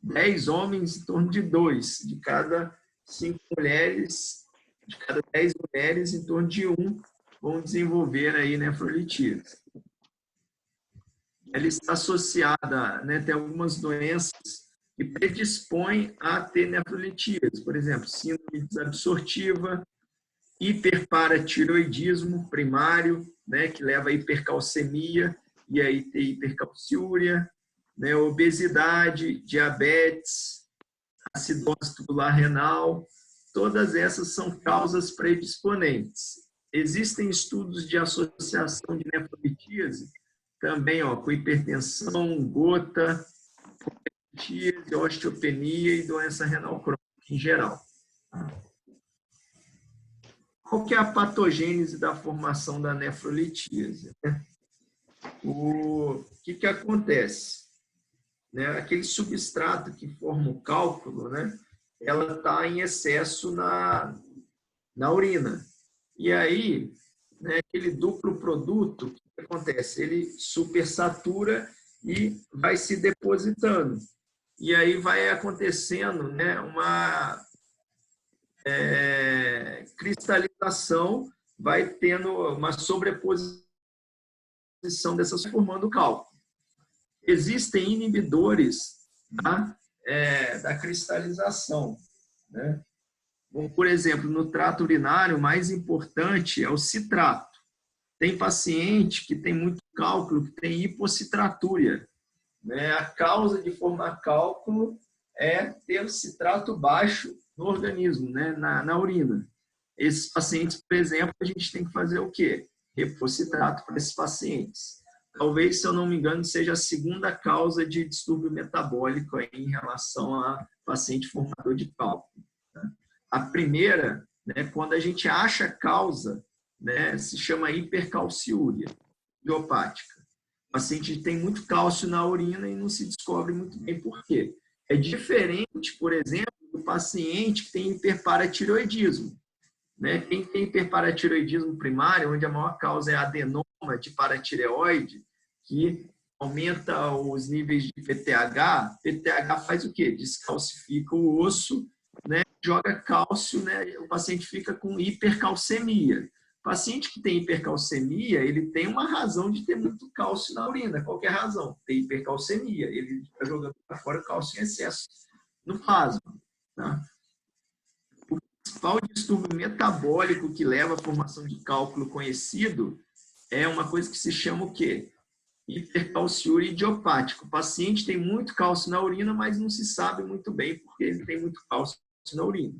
10 homens, em torno de 2. De cada 5 mulheres, de cada 10 mulheres, em torno de 1 vão desenvolver aí nefrolitíase. Ela está associada, né, tem algumas doenças que predispõem a ter nefrolitíase, por exemplo, síndrome desabsortiva, hiperparatiroidismo primário, né, que leva a hipercalcemia e aí ter hipercalciúria, né, obesidade, diabetes, acidose tubular renal, todas essas são causas predisponentes. Existem estudos de associação de nefrolitíase também, ó, com hipertensão, gota, osteopenia e doença renal crônica em geral. Qual que é a patogênese da formação da nefrolitíase? O que acontece? Né? Aquele substrato que forma o cálculo, né? Ela está em excesso na urina. E aí, né, aquele duplo produto, o que acontece? Ele supersatura e vai se depositando. E aí vai acontecendo, né, uma cristalização, vai tendo uma sobreposição dessas, formando o cálculo. Existem inibidores, tá, da cristalização, né? Bom, por exemplo, no trato urinário, o mais importante é o citrato. Tem paciente que tem muito cálculo, que tem hipocitraturia, né? A causa de formar cálculo é ter citrato baixo no organismo, né? na urina. Esses pacientes, por exemplo, a gente tem que fazer o quê? Repor citrato para esses pacientes. Talvez, se eu não me engano, seja a segunda causa de distúrbio metabólico aí em relação a paciente formador de cálculo. A primeira, né, quando a gente acha a causa, né, se chama hipercalciúria idiopática. O paciente tem muito cálcio na urina e não se descobre muito bem por quê. É diferente, por exemplo, do paciente que tem hiperparatiroidismo. Né? Quem tem hiperparatiroidismo primário, onde a maior causa é adenoma de paratireoide, que aumenta os níveis de PTH. PTH faz o quê? Descalcifica o osso, né? Joga cálcio, né? O paciente fica com hipercalcemia. O paciente que tem hipercalcemia, ele tem uma razão de ter muito cálcio na urina. Qual que é a razão? Tem hipercalcemia. Ele está jogando para fora cálcio em excesso no plasma. Tá? O principal distúrbio metabólico que leva à formação de cálculo conhecido é uma coisa que se chama o quê? Hipercalciúria idiopática. O paciente tem muito cálcio na urina, mas não se sabe muito bem porque ele tem muito cálcio na urina.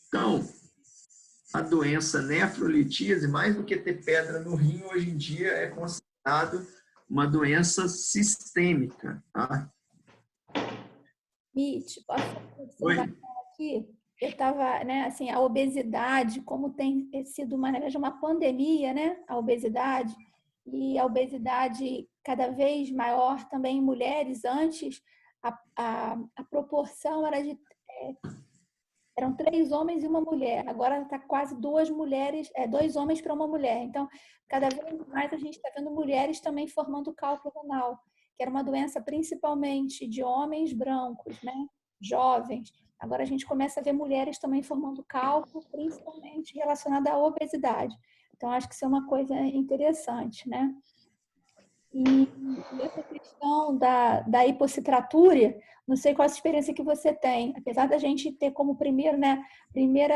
Então, a doença nefrolitíase, mais do que ter pedra no rim, hoje em dia é considerado uma doença sistêmica. Tá? Mitch, posso observar aqui? Eu estava, né, assim, a obesidade, como tem sido uma pandemia, né, a obesidade, e a obesidade cada vez maior também em mulheres. Antes, a proporção era eram 3 homens e uma mulher, agora está quase 2 mulheres, 2 homens para uma mulher. Então, cada vez mais a gente está vendo mulheres também formando cálculo renal, que era uma doença principalmente de homens brancos, né, jovens. Agora a gente começa a ver mulheres também formando cálculo, principalmente relacionada à obesidade. Então, acho que isso é uma coisa interessante, né? E essa questão da hipocitratura, não sei qual a experiência que você tem, apesar da gente ter como primeiro, né, dentro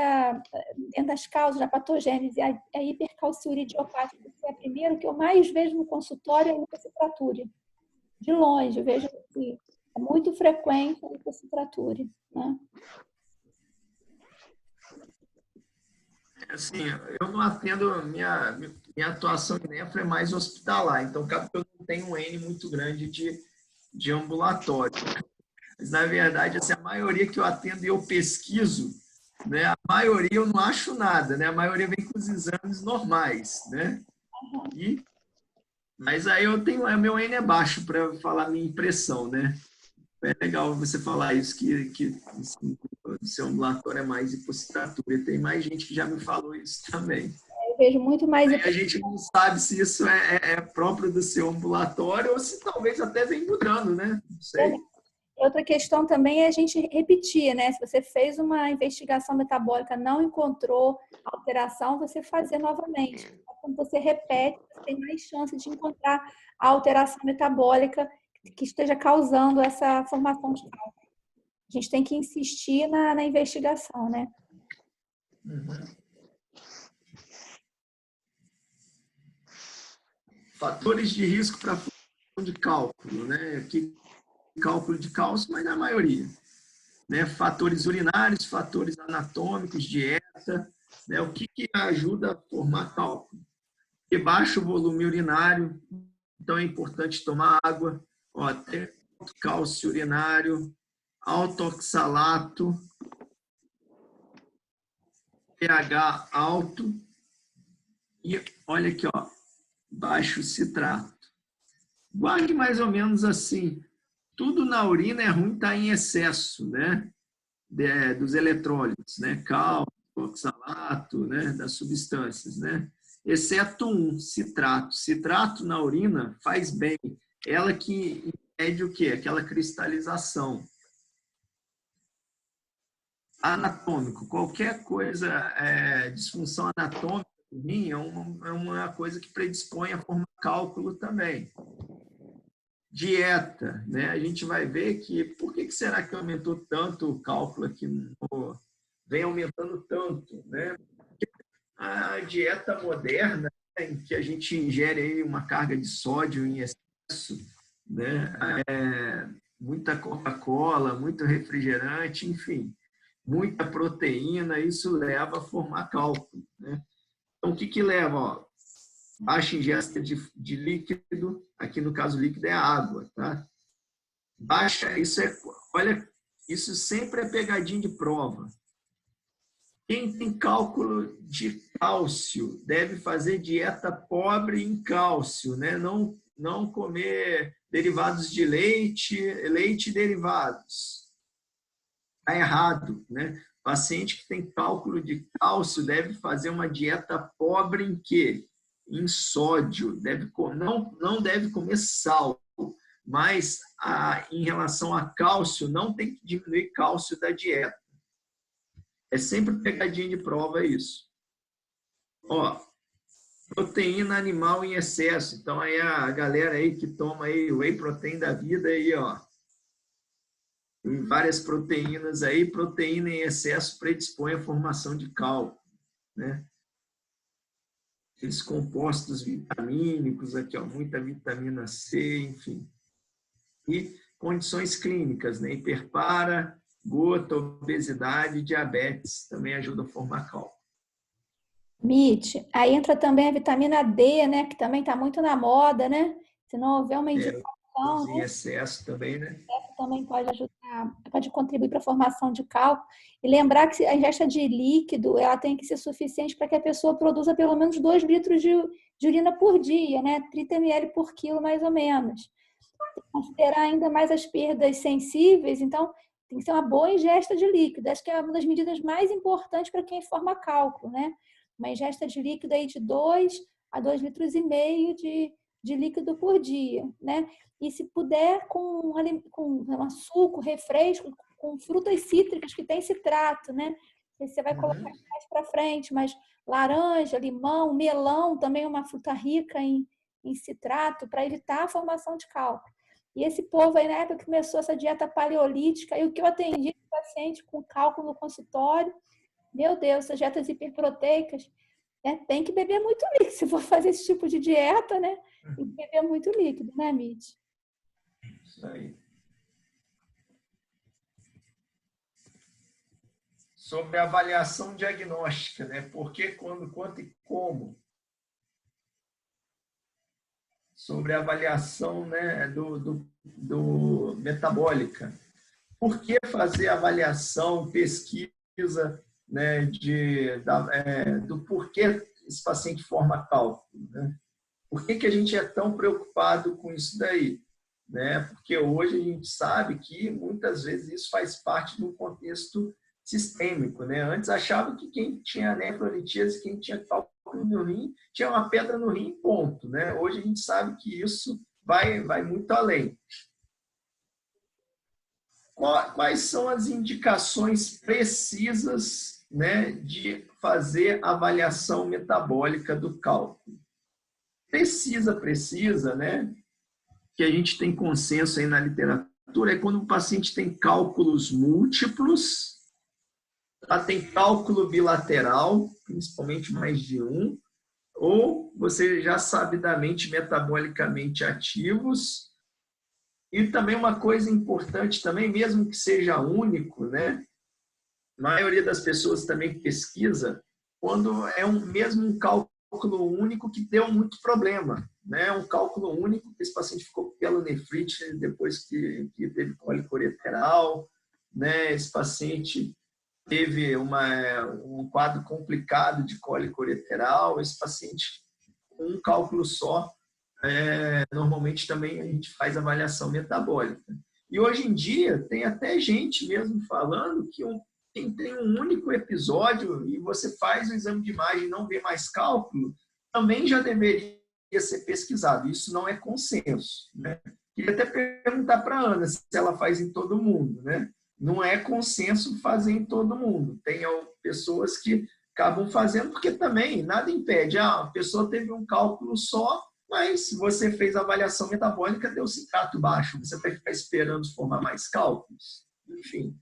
das causas da patogênese, a hipercalciúria idiopática, que é a primeira que eu mais vejo no consultório, é a hipocitratura. De longe, eu vejo que é muito frequente a hipocitratura, né? Assim, eu não atendo, minha atuação em nefro é mais hospitalar, então cabe que eu não tenho um N muito grande de ambulatório. Mas, na verdade, assim, a maioria que eu atendo e eu pesquiso, né, a maioria eu não acho nada, né? A maioria vem com os exames normais, né? Mas aí eu tenho, meu N é baixo para falar a minha impressão, né? É legal você falar isso, que assim, o seu ambulatório é mais hipocitratura. Tem mais gente que já me falou isso também. Eu vejo muito mais... Aí a gente não sabe se isso é próprio do seu ambulatório ou se talvez até vem mudando, né? Não sei. Outra questão também é a gente repetir, né? Se você fez uma investigação metabólica, não encontrou alteração, você fazer novamente. Quando você repete, você tem mais chance de encontrar a alteração metabólica que esteja causando essa formação de cálculo. A gente tem que insistir na investigação, né? Uhum. Fatores de risco para formação de cálculo, né? Aqui, cálculo de cálcio, mas na maioria. Né? Fatores urinários, fatores anatômicos, dieta, né? O que ajuda a formar cálculo? E baixo volume urinário, então é importante tomar água. Ó, tem cálcio urinário, alto oxalato, pH alto e olha aqui, ó, baixo citrato. Guarde mais ou menos assim, tudo na urina é ruim estar em excesso, né? Dos eletrólitos, né? Cálcio, oxalato, né? Das substâncias, né? Exceto citrato. Citrato na urina faz bem. Ela que impede o quê? Aquela cristalização. Anatômico. Qualquer coisa, disfunção anatômica do rim é uma coisa que predispõe a formar cálculo também. Dieta, né? A gente vai ver que por que será que aumentou tanto o cálculo aqui? Vem aumentando tanto, né? A dieta moderna, né, em que a gente ingere aí uma carga de sódio em excesso, né? Muita Coca-Cola, muito refrigerante, enfim, muita proteína, isso leva a formar cálculo, né? Então, o que leva? Ó, baixa ingesta de líquido, aqui no caso líquido é a água, tá? Baixa, olha, isso sempre é pegadinha de prova. Quem tem cálculo de cálcio deve fazer dieta pobre em cálcio, né? Não comer derivados de leite e derivados. Está errado, né? Paciente que tem cálculo de cálcio deve fazer uma dieta pobre em quê? Em sódio. Não deve comer sal, mas em relação a cálcio, não tem que diminuir cálcio da dieta. É sempre pegadinha de prova isso. Ó, proteína animal em excesso. Então, aí a galera aí que toma aí whey protein da vida aí, ó. Tem várias proteínas aí, proteína em excesso predispõe à formação de cálculo, né? Aqueles compostos vitamínicos aqui, ó, muita vitamina C, enfim. E condições clínicas, né? Hiperpara, gota, obesidade, diabetes, também ajuda a formar cálculo. MIT, aí entra também a vitamina D, né? Que também está muito na moda, né? Se não houver uma indicação, em excesso também, né? Também pode ajudar, pode contribuir para a formação de cálculo. E lembrar que a ingesta de líquido, ela tem que ser suficiente para que a pessoa produza pelo menos 2 litros de urina por dia, né? 30 ml por quilo, mais ou menos. Considerar ainda mais as perdas sensíveis, então tem que ser uma boa ingesta de líquido. Acho que é uma das medidas mais importantes para quem forma cálculo, né? Uma ingesta de líquido aí de 2 a 2,5 litros de líquido por dia, né? E se puder com suco, refresco, com frutas cítricas que tem citrato, né? Você vai colocar mais para frente, mas laranja, limão, melão também é uma fruta rica em citrato para evitar a formação de cálculo. E esse povo aí, na época que começou essa dieta paleolítica, e o que eu atendi de paciente com cálculo no consultório, meu Deus, essas dietas hiperproteicas, né? Tem que beber muito líquido. Se for fazer esse tipo de dieta, né? Tem que beber muito líquido, né, Mitch? Isso aí. Sobre a avaliação diagnóstica, né? Por que, quando, quanto e como. Sobre a avaliação, né, do metabólica. Por que fazer avaliação, pesquisa, né, do porquê esse paciente forma cálculo, né? Por que a gente é tão preocupado com isso daí? Né? Porque hoje a gente sabe que muitas vezes isso faz parte de um contexto sistêmico, né? Antes achava que quem tinha nefrolitíase, quem tinha cálculo no rim, tinha uma pedra no rim, ponto, né? Hoje a gente sabe que isso vai muito além. Quais são as indicações precisas, né, de fazer avaliação metabólica do cálculo? Precisa, né? Que a gente tem consenso aí na literatura, é quando o paciente tem cálculos múltiplos, tem cálculo bilateral, principalmente mais de um, ou você já sabidamente metabolicamente ativos. E também uma coisa importante também, mesmo que seja único, né? A maioria das pessoas também pesquisa quando é mesmo um cálculo único que deu muito problema, né? Um cálculo único que esse paciente ficou com pielonefrite depois que teve cólica ureteral, né? Esse paciente teve um quadro complicado de cólica ureteral, esse paciente com um cálculo só, normalmente também a gente faz avaliação metabólica. E hoje em dia tem até gente mesmo falando que quem tem um único episódio e você faz o exame de imagem e não vê mais cálculo, também já deveria ser pesquisado. Isso não é consenso, né? Queria até perguntar para a Ana se ela faz em todo mundo, né? Não é consenso fazer em todo mundo. Tem pessoas que acabam fazendo porque também nada impede. A pessoa teve um cálculo só, mas se você fez a avaliação metabólica, deu citrato baixo. Você vai ficar esperando formar mais cálculos? Enfim.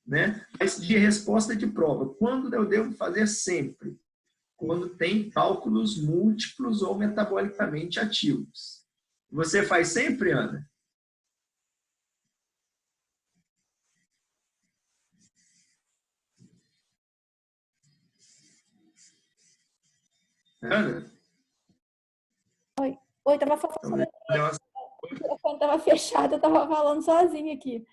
Né? Mas de resposta de prova, quando eu devo fazer? Sempre quando tem cálculos múltiplos ou metabolicamente ativos. Você faz sempre, Ana? Ana? Oi, estava falando. O telefone estava fechado, eu estava falando sozinha aqui.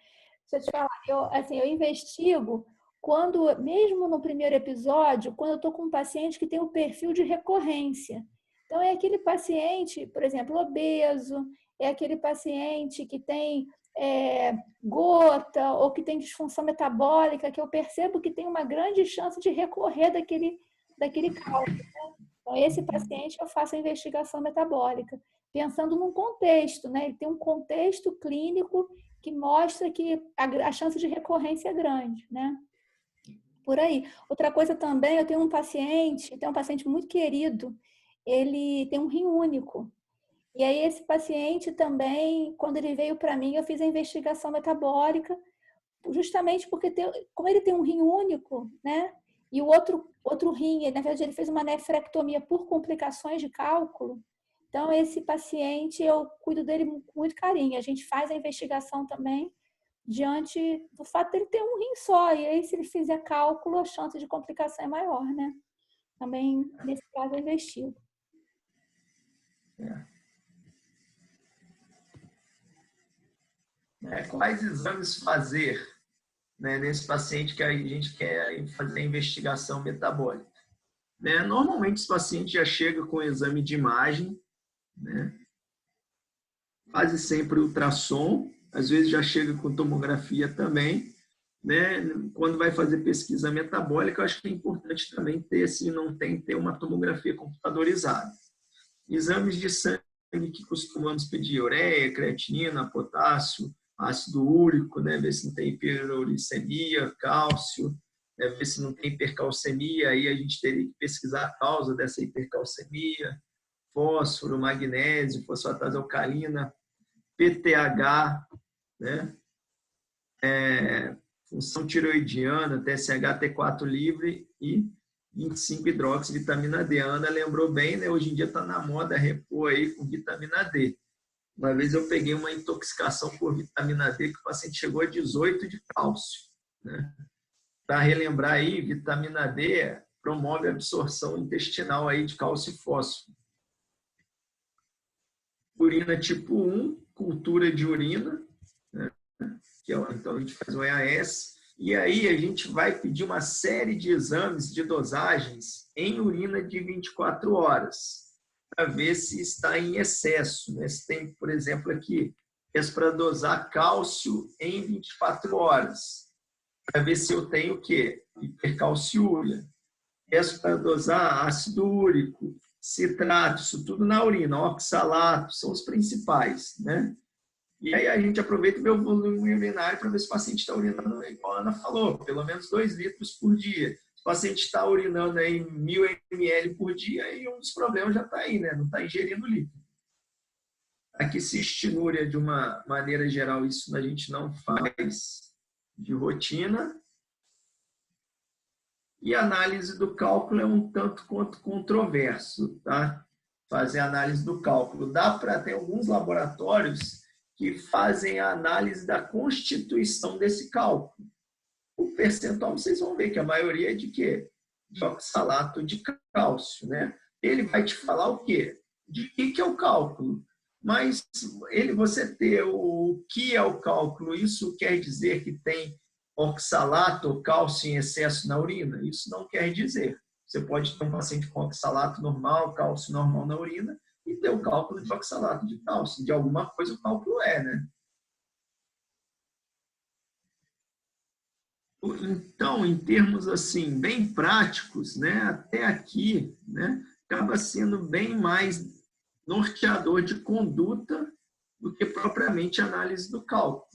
Deixa eu te falar, eu investigo quando, mesmo no primeiro episódio, quando eu estou com um paciente que tem um perfil de recorrência. Então, é aquele paciente, por exemplo, obeso, é aquele paciente que tem gota ou que tem disfunção metabólica, que eu percebo que tem uma grande chance de recorrer daquele cálculo, né? Então, esse paciente eu faço a investigação metabólica, pensando num contexto, né? Ele tem um contexto clínico que mostra que a chance de recorrência é grande, né? Por aí. Outra coisa também, eu tenho um paciente muito querido, ele tem um rim único. E aí esse paciente também, quando ele veio para mim, eu fiz a investigação metabólica, justamente porque como ele tem um rim único, né? E o outro rim, na verdade, ele fez uma nefrectomia por complicações de cálculo. Então, esse paciente, eu cuido dele com muito carinho. A gente faz a investigação também diante do fato dele ter um rim só. E aí, se ele fizer cálculo, a chance de complicação é maior, né? Também, nesse caso, eu investigo. Quais exames fazer, né, nesse paciente que a gente quer fazer a investigação metabólica? Né? Normalmente, esse paciente já chega com exame de imagem, né? Quase sempre ultrassom, às vezes já chega com tomografia também. Né? Quando vai fazer pesquisa metabólica, eu acho que é importante também ter, se não tem, ter uma tomografia computadorizada. Exames de sangue que costumamos pedir: ureia, creatinina, potássio, ácido úrico, né? Ver se não tem hiperuricemia, cálcio, né? Ver se não tem hipercalcemia, aí a gente teria que pesquisar a causa dessa hipercalcemia, fósforo, magnésio, fosfatase alcalina, PTH, né? Função tiroidiana, TSH, T4 livre e 25-hidroxivitamina D. A Ana lembrou bem, né? Hoje em dia está na moda repor aí com vitamina D. Uma vez eu peguei uma intoxicação por vitamina D que o paciente chegou a 18 de cálcio. Né? Para relembrar aí, vitamina D promove a absorção intestinal aí de cálcio e fósforo. Urina tipo 1, cultura de urina, né? Então a gente faz o EAS. E aí a gente vai pedir uma série de exames de dosagens em urina de 24 horas, para ver se está em excesso. Né? Se tem, por exemplo, aqui, para dosar cálcio em 24 horas, para ver se eu tenho o quê? Hipercalciúria. Para dosar ácido úrico, citrato, isso tudo na urina, oxalato, são os principais, né? E aí a gente aproveita e vê o volume urinário para ver se o paciente está urinando, igual a Ana falou, pelo menos 2 litros por dia. Se o paciente está urinando aí 1.000 ml por dia, aí um dos problemas já está aí, né? Não está ingerindo líquido. Aqui, cistinúria, de uma maneira geral, isso a gente não faz de rotina. E a análise do cálculo é um tanto quanto controverso, tá? Fazer a análise do cálculo. Dá para ter alguns laboratórios que fazem a análise da constituição desse cálculo. O percentual, vocês vão ver que a maioria é de quê? De oxalato de cálcio, né? Ele vai te falar o quê? De que é o cálculo. Mas você ter o que é o cálculo, isso quer dizer que tem oxalato ou cálcio em excesso na urina? Isso não quer dizer. Você pode ter um paciente com oxalato normal, cálcio normal na urina, e ter o cálculo de oxalato de cálcio. De alguma coisa o cálculo né? Então, em termos assim, bem práticos, né, até aqui, né, acaba sendo bem mais norteador de conduta do que propriamente a análise do cálculo.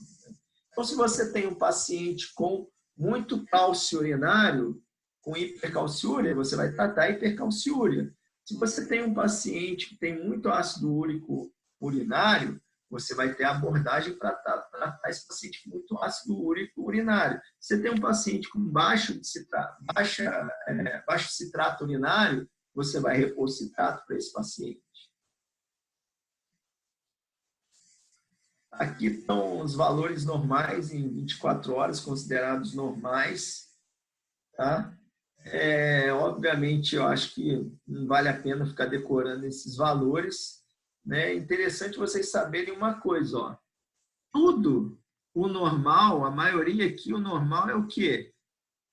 Então, se você tem um paciente com muito cálcio urinário, com hipercalciúria, você vai tratar a hipercalciúria. Se você tem um paciente que tem muito ácido úrico urinário, você vai ter abordagem para tratar esse paciente com muito ácido úrico urinário. Se você tem um paciente com baixo citrato urinário, você vai repor citrato para esse paciente. Aqui estão os valores normais em 24 horas, considerados normais. Tá? Obviamente, eu acho que não vale a pena ficar decorando esses valores. Né? É interessante vocês saberem uma coisa. Ó. Tudo o normal, a maioria aqui, o normal é o quê?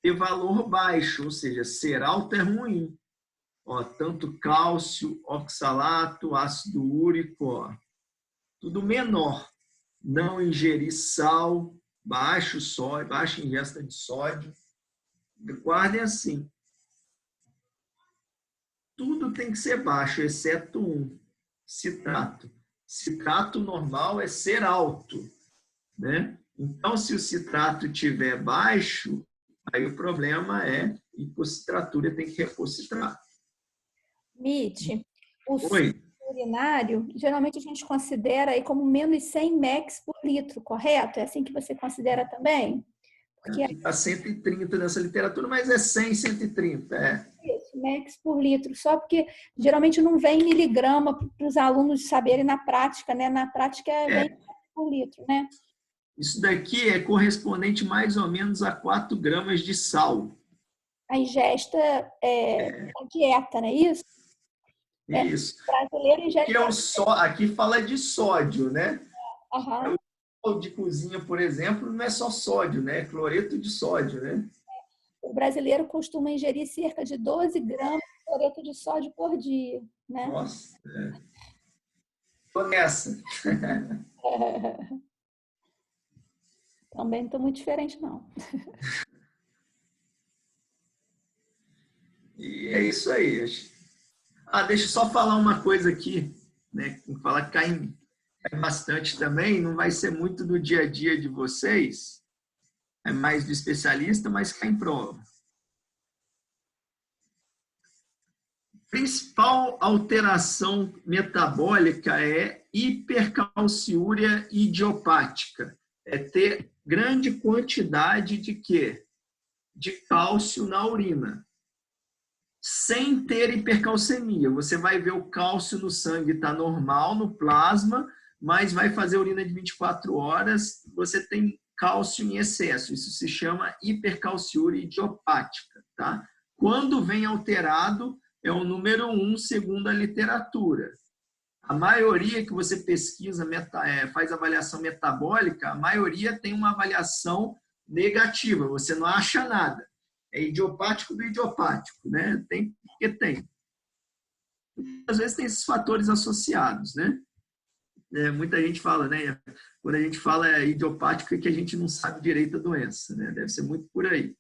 Ter valor baixo, ou seja, ser alto é ruim. Ó, tanto cálcio, oxalato, ácido úrico, ó, tudo menor. não ingerir sal, baixo sódio, baixa ingesta de sódio. Guardem assim. Tudo tem que ser baixo, exceto um, citrato. Citrato normal é ser alto, né? Então, se o citrato estiver baixo, aí o problema é hipocitratura, tem que repor citrato. MIT, o suco Oi? urinário, geralmente a gente considera aí como menos 100 mEq por litro, correto? É assim que você considera também? Porque Aqui está 130 nessa literatura, mas é 100, 130, é. isso, mEq por litro, só porque geralmente não vem em miligrama para os alunos saberem na prática, né? Na prática vem por litro, né? Isso daqui é correspondente mais ou menos a 4 gramas de sal. A ingesta a dieta, não é isso? Isso. O brasileiro Aqui, ingesta. aqui fala de sódio, né? Aham. O sal de cozinha, por exemplo, não é só sódio, né? É cloreto de sódio, né? O brasileiro costuma ingerir cerca de 12 gramas de cloreto de sódio por dia, né? Nossa, tô nessa. Também não estou muito diferente, não. E é isso aí. Deixa eu só falar uma coisa aqui, né? Falar que cai bastante também, não vai ser muito do dia a dia de vocês, é mais do especialista, mas cai em prova. Principal alteração metabólica é hipercalciúria idiopática. É ter grande quantidade de quê? De cálcio na urina. Sem ter hipercalcemia. Você vai ver o cálcio no sangue está normal, no plasma, mas vai fazer urina de 24 horas, você tem cálcio em excesso. Isso se chama hipercalciúria idiopática. Tá? Quando vem alterado, é o número 1, segundo a literatura. A maioria que você pesquisa, faz avaliação metabólica, a maioria tem uma avaliação negativa, você não acha nada. É idiopático do idiopático, né? Tem porque tem. Às vezes tem esses fatores associados, né? Muita gente fala, né? Quando a gente fala idiopático é que a gente não sabe direito a doença, né? Deve ser muito por aí.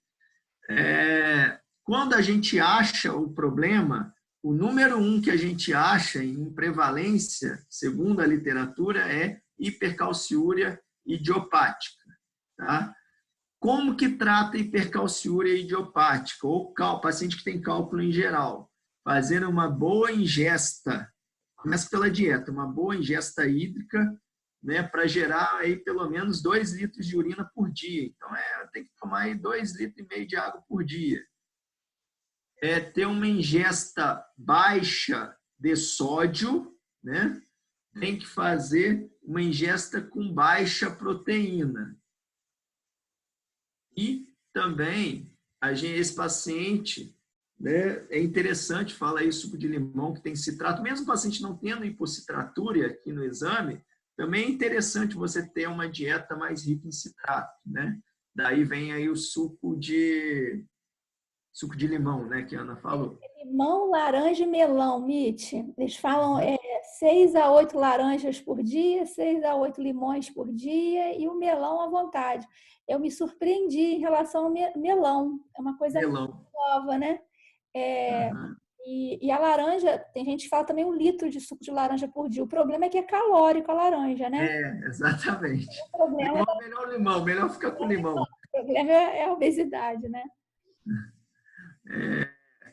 Quando a gente acha o problema, o número 1 que a gente acha em prevalência, segundo a literatura, é hipercalciúria idiopática. Tá? Como que trata a hipercalciúria idiopática? Ou paciente que tem cálculo em geral? Fazendo uma boa ingesta, começa pela dieta, uma boa ingesta hídrica, né, para gerar aí pelo menos 2 litros de urina por dia. Então, tem que tomar aí 2,5 litros de água por dia. Ter uma ingesta baixa de sódio, né? Tem que fazer uma ingesta com baixa proteína. E também, esse paciente, né, é interessante, fala aí suco de limão que tem citrato, mesmo o paciente não tendo hipocitratura aqui no exame, também é interessante você ter uma dieta mais rica em citrato, né? Daí vem aí o suco de limão, né, que a Ana falou. Limão, laranja e melão, Mitch. Eles falam 6 a 8 laranjas por dia, 6 a 8 limões por dia e o melão à vontade. Eu me surpreendi em relação ao melão. É uma coisa muito nova, né? E a laranja, tem gente que fala também 1 litro de suco de laranja por dia. O problema é que é calórico a laranja, né? Exatamente. O problema Limão, melhor limão, melhor ficar com limão. O problema é a obesidade, né?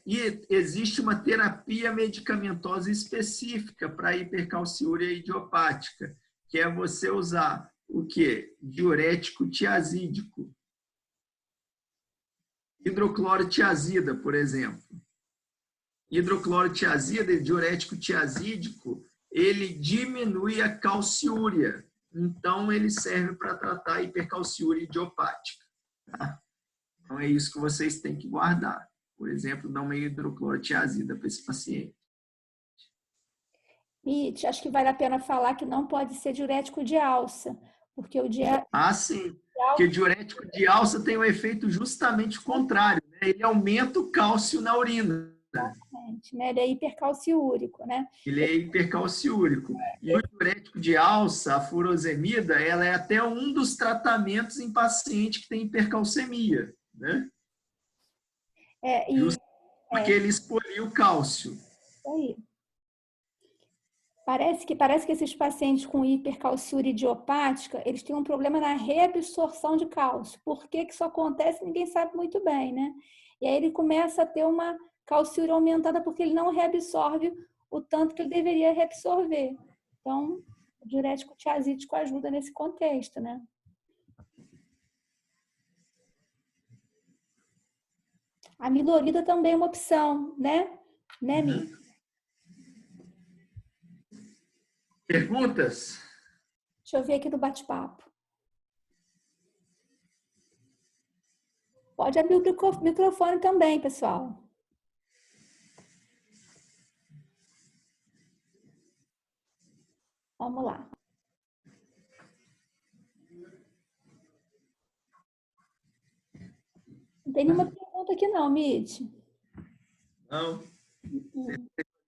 E existe uma terapia medicamentosa específica para a hipercalciúria idiopática, que é você usar o quê? Diurético tiazídico. Hidroclorotiazida, por exemplo. Hidroclorotiazida, diurético tiazídico, ele diminui a calciúria. Então, ele serve para tratar a hipercalciúria idiopática. Tá? Então, é isso que vocês têm que guardar. Por exemplo, dar uma hidroclorotiazida para esse paciente. Mitch, acho que vale a pena falar que não pode ser diurético de alça, porque o diurético... Sim. Porque o diurético de alça tem um efeito justamente contrário, né? Ele aumenta o cálcio na urina. paciente, né? Ele é hipercalciúrico, né? Ele é hipercalciúrico. E o diurético de alça, a furosemida, ela é até um dos tratamentos em paciente que tem hipercalcemia, né? Justamente porque ele expolia o cálcio. Isso aí. Parece que esses pacientes com hipercalciúria idiopática, eles têm um problema na reabsorção de cálcio. Por que que isso acontece? Ninguém sabe muito bem, né? E aí ele começa a ter uma calciúria aumentada porque ele não reabsorve o tanto que ele deveria reabsorver. Então, o diurético tiazídico ajuda nesse contexto, né? A amilorida também é uma opção, né? Né, Mi? Perguntas? Deixa eu ver aqui no bate-papo. Pode abrir o microfone também, pessoal. Vamos lá. Não tem nenhuma pergunta aqui não, Mitch. Não.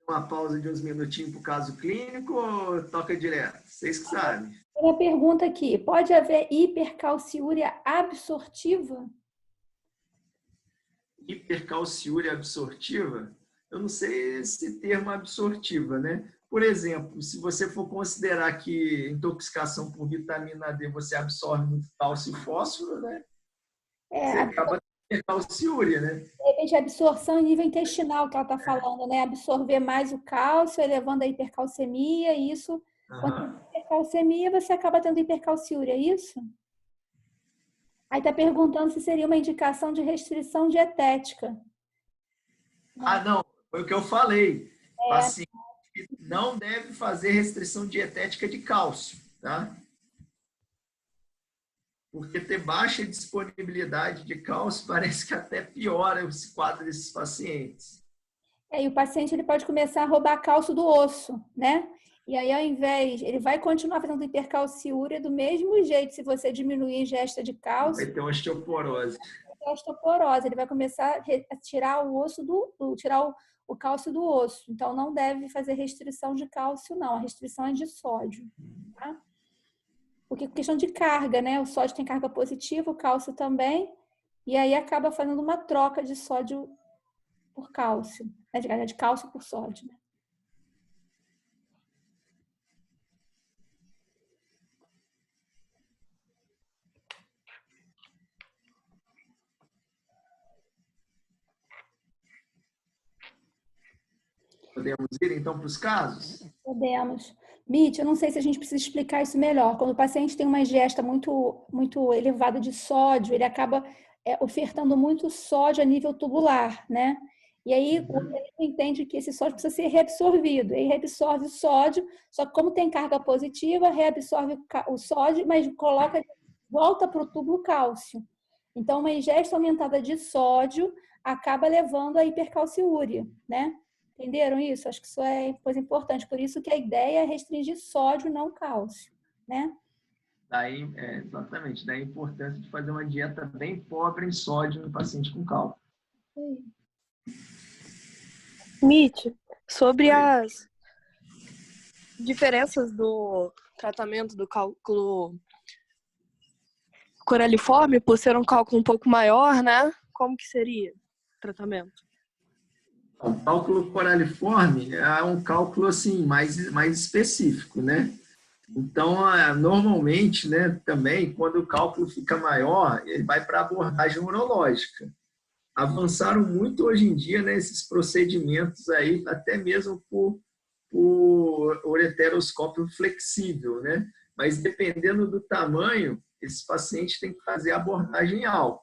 Uma pausa de uns minutinhos para o caso clínico ou toca direto? Vocês que sabem. Tem uma pergunta aqui. Pode haver hipercalciúria absortiva? Hipercalciúria absortiva? Eu não sei esse termo absortiva, né? Por exemplo, se você for considerar que intoxicação por vitamina D você absorve muito cálcio e fósforo, né? Você acaba tendo hipercalciúria, né? De repente, a absorção em nível intestinal que ela está falando, né? Absorver mais o cálcio, elevando a hipercalcemia, e isso, quando tem hipercalcemia, você acaba tendo hipercalciúria, é isso? Aí está perguntando se seria uma indicação de restrição dietética. Ah, não, foi o que eu falei. Paciente não deve fazer restrição dietética de cálcio, tá? Porque ter baixa disponibilidade de cálcio parece que até piora esse quadro desses pacientes. E o paciente ele pode começar a roubar cálcio do osso, né? E aí, ao invés, ele vai continuar fazendo hipercalciúria do mesmo jeito, se você diminuir a ingesta de cálcio. Vai ter osteoporose. Osteoporose, ele vai começar a tirar o osso tirar o cálcio do osso. Então, não deve fazer restrição de cálcio, não. A restrição é de sódio, tá? Porque questão de carga, né? O sódio tem carga positiva, o cálcio também. E aí acaba fazendo uma troca de sódio por cálcio, né? De cálcio por sódio, né? Podemos ir, então, para os casos? Podemos. Mitch, eu não sei se a gente precisa explicar isso melhor. Quando o paciente tem uma ingesta muito elevada de sódio, ele acaba ofertando muito sódio a nível tubular, né? E aí o organismo entende que esse sódio precisa ser reabsorvido. Ele reabsorve o sódio, só que como tem carga positiva, reabsorve o sódio, mas volta para o túbulo cálcio. Então, uma ingesta aumentada de sódio acaba levando à hipercalciúria, né? Entenderam isso? Acho que isso é coisa importante. Por isso que a ideia é restringir sódio, não cálcio, né? Daí, exatamente. Daí a importância de fazer uma dieta bem pobre em sódio no paciente com cálcio. Mitch, sobre as diferenças do tratamento do cálculo coraliforme, por ser um cálculo um pouco maior, né? Como que seria o tratamento? O cálculo coraliforme é um cálculo assim mais específico, né? Então, normalmente, né, também, quando o cálculo fica maior, ele vai para a abordagem urológica. Avançaram muito hoje em dia nesses procedimentos aí, até mesmo por ureteroscópio flexível, né? Mas dependendo do tamanho, esse paciente tem que fazer abordagem alta.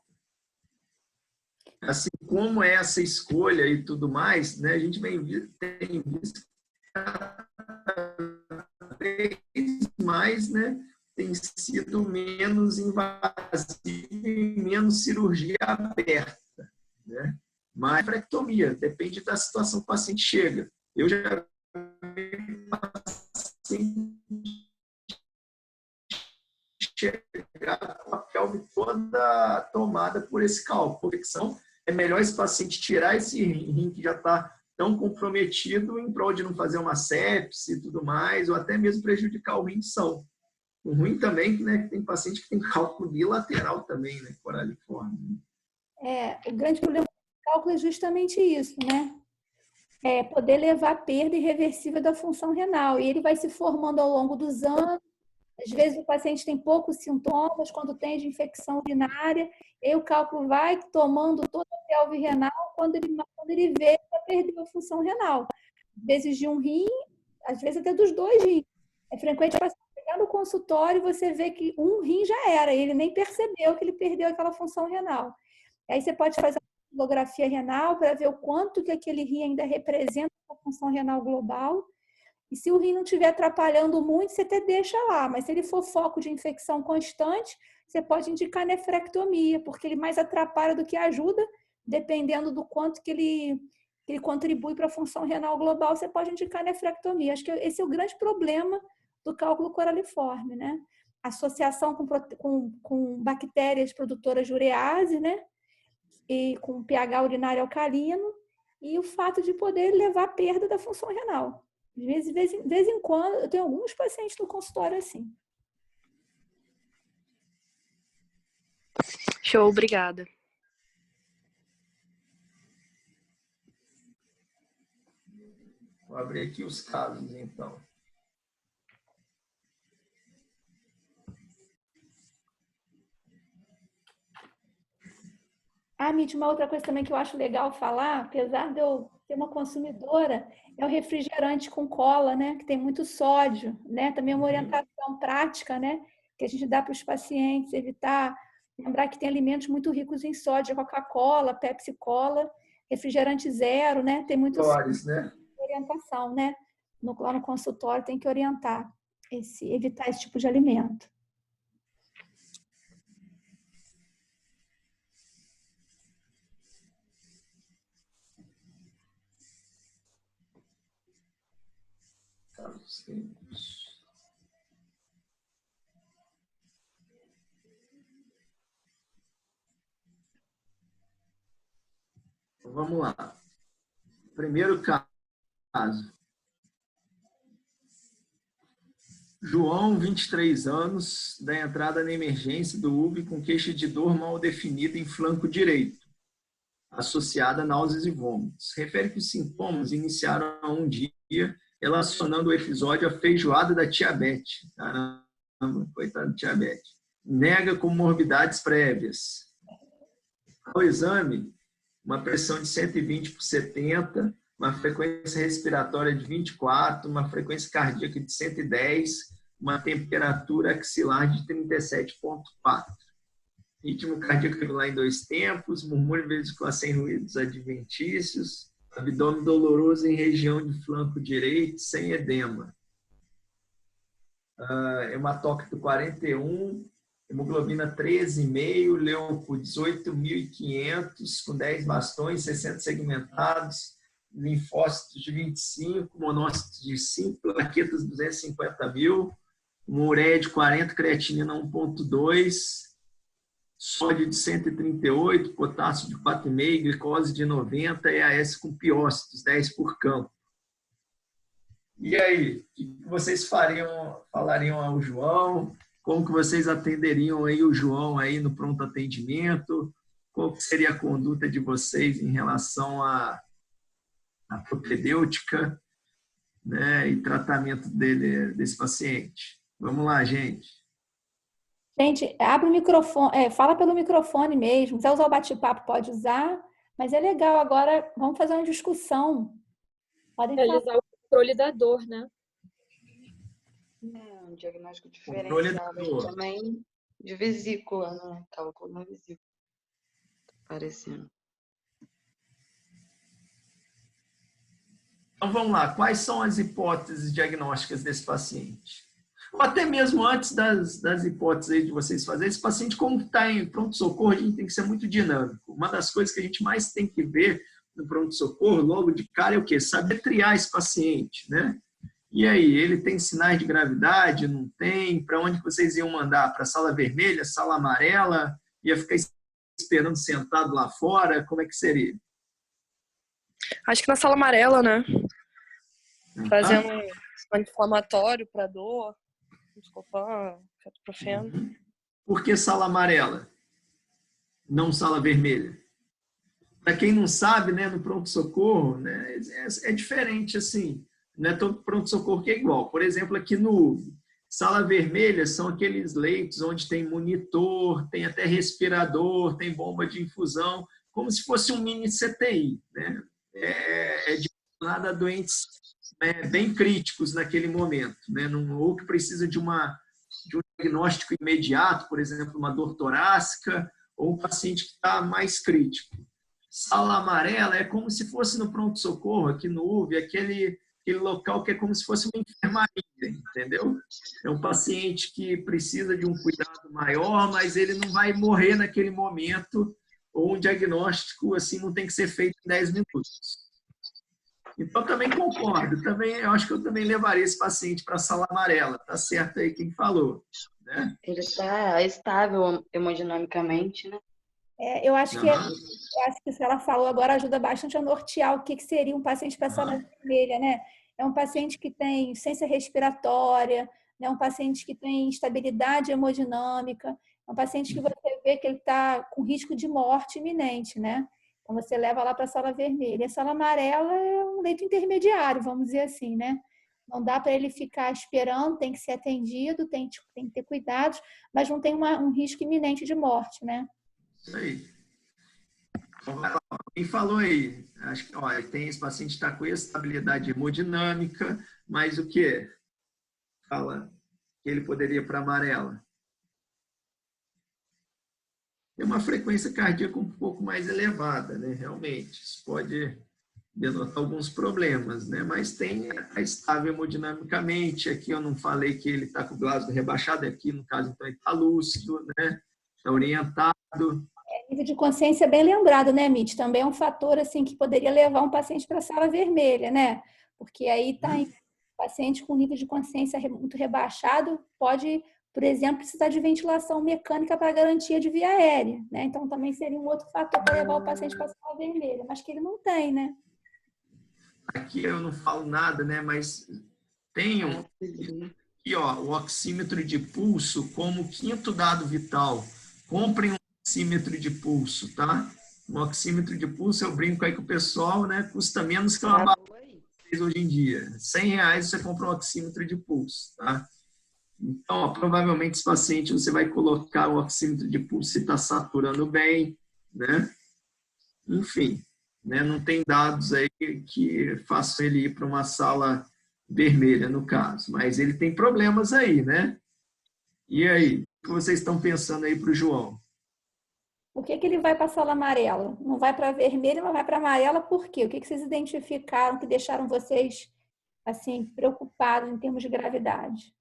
Assim como essa escolha e tudo mais, né, a gente tem visto cada vez mais, né, tem sido menos invasivo e menos cirurgia aberta, né? Mas frectomia, depende da situação que o paciente chega. Eu já vi paciente chegar com a pelve toda tomada por esse cálculo. Infecção, é melhor esse paciente tirar esse rim que já está tão comprometido em prol de não fazer uma sepse e tudo mais, ou até mesmo prejudicar o rim de São. O ruim também, né, que tem paciente que tem cálculo bilateral também, né, coraliforme. O grande problema do cálculo é justamente isso, né? É poder levar à perda irreversível da função renal. E ele vai se formando ao longo dos anos. Às vezes o paciente tem poucos sintomas, quando tem de infecção urinária, e aí o cálculo vai tomando toda a pelve renal, quando ele vê que perdeu a função renal. Às vezes de um rim, às vezes até dos dois rins. É frequente o paciente chegar no consultório e você vê que um rim já era, e ele nem percebeu que ele perdeu aquela função renal. Aí você pode fazer a tomografia renal para ver o quanto que aquele rim ainda representa a função renal global. E se o rim não estiver atrapalhando muito, você até deixa lá. Mas se ele for foco de infecção constante, você pode indicar nefrectomia, porque ele mais atrapalha do que ajuda, dependendo do quanto que ele contribui para a função renal global, você pode indicar nefrectomia. Acho que esse é o grande problema do cálculo coraliforme, né? Associação com bactérias produtoras de urease, né? E com pH urinário alcalino, e o fato de poder levar à perda da função renal. De vez em quando, eu tenho alguns pacientes no consultório assim. Show, obrigada. Vou abrir aqui os casos, então. Mitch, uma outra coisa também que eu acho legal falar, apesar de eu ser uma consumidora, é o refrigerante com cola, né? Que tem muito sódio, né? Também é uma orientação prática, né? Que a gente dá para os pacientes, lembrar que tem alimentos muito ricos em sódio, Coca-Cola, Pepsi-Cola, refrigerante zero, né? Tem muito né? orientação, né? Lá no consultório tem que orientar, evitar esse tipo de alimento. Vamos lá. Primeiro caso. João, 23 anos, da entrada na emergência do UBI com queixa de dor mal definida em flanco direito, associada a náuseas e vômitos. Refere que os sintomas iniciaram há um dia, relacionando o episódio à feijoada da tia Beth. Caramba, coitada da tia Beth. Nega comorbidades prévias. Ao exame, uma pressão de 120 por 70, uma frequência respiratória de 24, uma frequência cardíaca de 110, uma temperatura axilar de 37,4. Ritmo cardíaco regular em 2 tempos, murmúrio vesicular sem ruídos adventícios, abdômen doloroso em região de flanco direito, sem edema. Hematócrito 41, hemoglobina 13,5, leuco 18.500, com 10 bastões, 60 segmentados, linfócitos de 25, monócitos de 5, plaquetas 250 mil, uma ureia de 40, creatinina 1,2, sódio de 138, potássio de 4,5, glicose de 90, EAS com piócitos, 10 por campo. E aí, o que vocês falariam ao João? Como que vocês atenderiam aí o João aí no pronto atendimento? Qual que seria a conduta de vocês em relação à propedêutica, né, e tratamento desse paciente? Vamos lá, gente. Gente, abre o microfone, fala pelo microfone mesmo. Se quiser usar o bate-papo, pode usar, mas é legal. Agora, vamos fazer uma discussão. Podem realizar o controle da dor, né? Um diagnóstico diferencial, mas também de vesícula, né? Cálculo na vesícula. Tá aparecendo. Então, vamos lá. Quais são as hipóteses diagnósticas desse paciente? Ou até mesmo antes das hipóteses aí de vocês fazerem, esse paciente, como está em pronto-socorro, a gente tem que ser muito dinâmico. Uma das coisas que a gente mais tem que ver no pronto-socorro, logo de cara, é o quê? Saber triar esse paciente, né? E aí, ele tem sinais de gravidade? Não tem? Para onde vocês iam mandar? Para a sala vermelha, sala amarela? Ia ficar esperando sentado lá fora? Como é que seria? Acho que na sala amarela, né? Fazendo Tá? um anti-inflamatório para dor, Buscopan, cetoprofeno. Por que sala amarela? Não sala vermelha? Para quem não sabe, né, no pronto-socorro, né, é diferente assim. Não é todo pronto-socorro que é igual. Por exemplo, aqui no sala vermelha são aqueles leitos onde tem monitor, tem até respirador, tem bomba de infusão, como se fosse um mini CTI, né? É direcionado a doentes bem críticos naquele momento, né? Ou que precisa de um diagnóstico imediato, por exemplo, uma dor torácica, ou um paciente que está mais crítico. Sala amarela é como se fosse no pronto-socorro, aqui no UV, aquele local que é como se fosse uma enfermaria, entendeu? É um paciente que precisa de um cuidado maior, mas ele não vai morrer naquele momento, ou um diagnóstico assim não tem que ser feito em 10 minutos. Então, também concordo. Eu acho que eu também levaria esse paciente para a sala amarela. Tá certo aí quem falou, né? Ele está estável hemodinamicamente, né? Eu acho que o que ela falou agora ajuda bastante a nortear o que seria um paciente para sala vermelha, né? É um paciente que tem ciência respiratória, né? Um paciente que tem estabilidade hemodinâmica, é um paciente que você vê que ele está com risco de morte iminente, né? Então você leva lá para a sala vermelha. A sala amarela é um leito intermediário, vamos dizer assim, né? Não dá para ele ficar esperando, tem que ser atendido, tem que ter cuidados, mas não tem um risco iminente de morte, né? Isso aí. Quem falou aí? Acho que tem esse paciente está com estabilidade hemodinâmica, mas o que? Fala que ele poderia ir para amarela. Tem uma frequência cardíaca um pouco mais elevada, né? Realmente. Isso pode denotar alguns problemas, né? Mas está estável hemodinamicamente. Aqui eu não falei que ele está com o Glasgow rebaixado, aqui no caso então ele está lúcido, né? Está orientado. Nível de consciência bem lembrado, né, Mitch? Também é um fator assim que poderia levar um paciente para a sala vermelha, né? Porque aí está em paciente com nível de consciência muito rebaixado, pode, por exemplo, precisar de ventilação mecânica para garantia de via aérea, né? Então também seria um outro fator para levar o paciente para a sala vermelha, mas que ele não tem, né? Aqui eu não falo nada, né? Mas tem aqui, o oxímetro de pulso como quinto dado vital. Comprem um oxímetro de pulso, tá? Um oxímetro de pulso, eu brinco aí com o pessoal, né? Custa menos que uma bateria hoje em dia. R$100 você compra um oxímetro de pulso, tá? Então, provavelmente esse paciente você vai colocar o oxímetro de pulso se está saturando bem, né? Enfim, né? Não tem dados aí que façam ele ir para uma sala vermelha, no caso. Mas ele tem problemas aí, né? E aí? O que vocês estão pensando aí para o João? Por que ele vai para a sala amarela? Não vai para a vermelha, mas vai para a amarela por quê? O que vocês identificaram que deixaram vocês assim preocupados em termos de gravidade?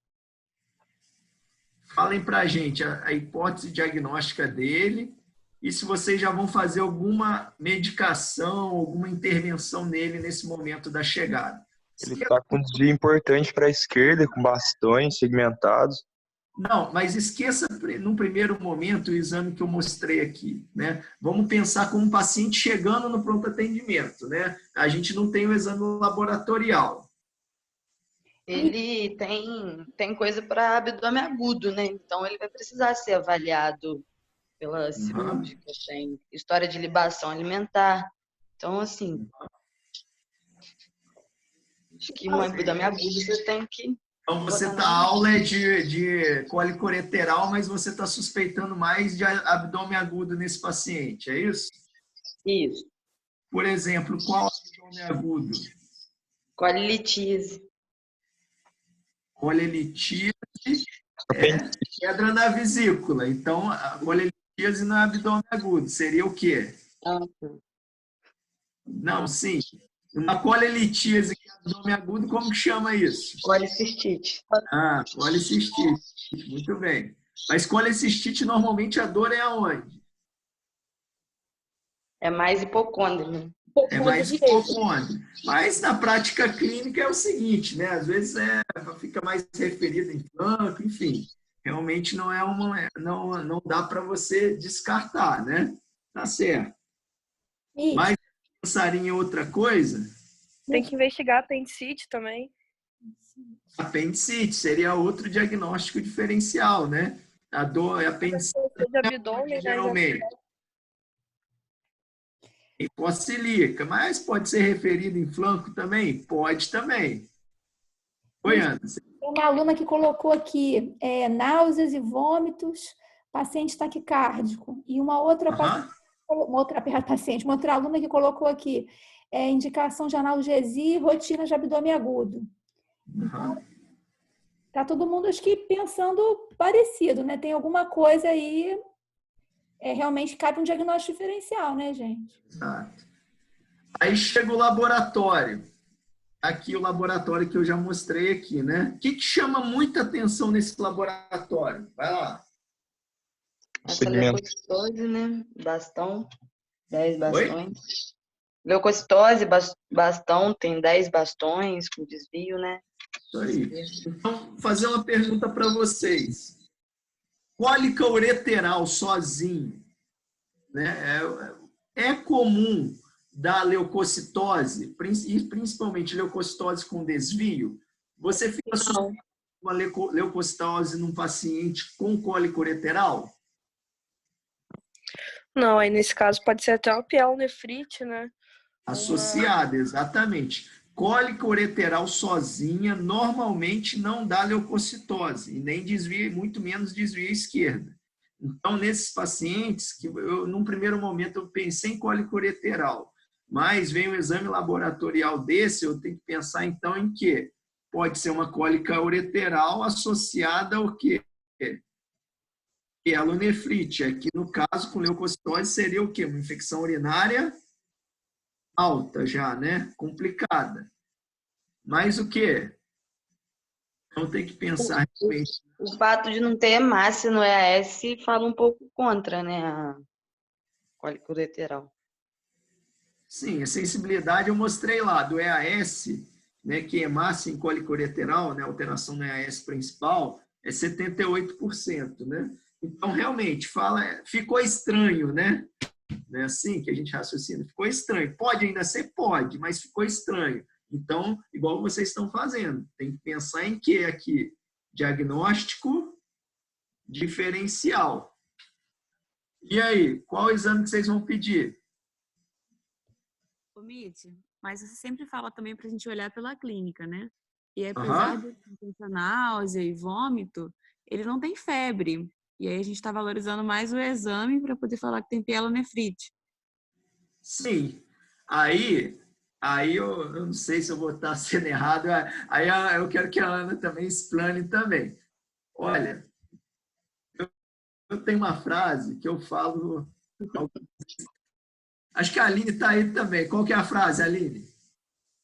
Falem para a gente a hipótese diagnóstica dele e se vocês já vão fazer alguma medicação, alguma intervenção nele nesse momento da chegada. Ele está com um desvio importante para a esquerda, com bastões segmentados. Não, mas esqueça, num primeiro momento, o exame que eu mostrei aqui, né? Vamos pensar como um paciente chegando no pronto atendimento, né? A gente não tem o exame laboratorial. Ele tem coisa para abdômen agudo, né? Então ele vai precisar ser avaliado pela cirúrgica, tem história de libação alimentar. Então, assim, acho que um abdômen agudo você tem que... Então, a aula é de cólico ureteral, mas você está suspeitando mais de abdômen agudo nesse paciente, é isso? Isso. Por exemplo, qual abdômen agudo? Colelitise. Colelitise é pedra na vesícula. Então, a colelitise não é abdômen agudo. Seria o quê? Não, sim. Uma colelitise que é abdômen agudo, como que chama isso? Colicistite. Colicistite. Muito bem. Mas colicistite, normalmente, a dor é aonde? É mais hipocôndrio, né? É mais hipocôndrio. Mas, na prática clínica, é o seguinte, né? Às vezes fica mais referido em flanco, enfim. Realmente não não dá para você descartar, né? Tá certo. Mas pensaria em outra coisa? Tem que investigar apendicite também. Apendicite seria outro diagnóstico diferencial, né? A dor é apendicite De abdômen, geralmente. Hipocilíaca, mas pode ser referido em flanco também? Pode também. Oi, Anderson. Tem uma aluna que colocou aqui náuseas e vômitos, paciente taquicárdico. E uma outra paciente, uma outra aluna que colocou aqui indicação de analgesia e rotina de abdômen agudo. Tá todo mundo, acho que, pensando parecido, né? Tem alguma coisa aí, realmente cabe um diagnóstico diferencial, né, gente? Exato. Aí chega o laboratório. Aqui o laboratório que eu já mostrei aqui, né? O que chama muita atenção nesse laboratório? Vai lá. Essa leucocitose, né? Bastão, 10 bastões. Leucocitose, bastão, tem 10 bastões com desvio, né? Isso aí. Então, vou fazer uma pergunta para vocês. Cólica ureteral sozinho, né? É comum da leucocitose, e principalmente leucocitose com desvio? Você fica assustado com a leucocitose num paciente com cólica ureteral? Não, aí nesse caso pode ser até uma pielonefrite, né? Associada, exatamente. Cólica ureteral sozinha normalmente não dá leucocitose e nem desvia, muito menos desvio à esquerda. Então, nesses pacientes, que num primeiro momento eu pensei em cólica ureteral, mas vem um exame laboratorial desse, eu tenho que pensar então em quê? Pode ser uma cólica ureteral associada ao quê? Pielonefrite. Aqui no caso, com leucocitose, seria o quê? Uma infecção urinária alta já, né? Complicada. Mas o quê? Então tem que pensar realmente. O fato de não ter hemácia no EAS fala um pouco contra, né? A cólica ureteral. Sim, a sensibilidade eu mostrei lá do EAS, né? Que hemácia em cólica ureteral, né? Alteração no EAS principal, é 78%, né? Então, realmente, ficou estranho, né? Não é assim que a gente raciocina? Ficou estranho. Pode ainda ser? Pode, mas ficou estranho. Então, igual vocês estão fazendo, tem que pensar em que aqui? Diagnóstico diferencial. E aí, qual exame que vocês vão pedir? Ô, Mitch, mas você sempre fala também para a gente olhar pela clínica, né? E apesar de ter náusea e vômito, ele não tem febre. E aí a gente está valorizando mais o exame para poder falar que tem pielonefrite. Sim. Aí eu não sei se eu vou estar sendo errado. Aí eu quero que a Ana também explane também. Olha, eu tenho uma frase que eu falo... Acho que a Aline está aí também. Qual que é a frase, Aline?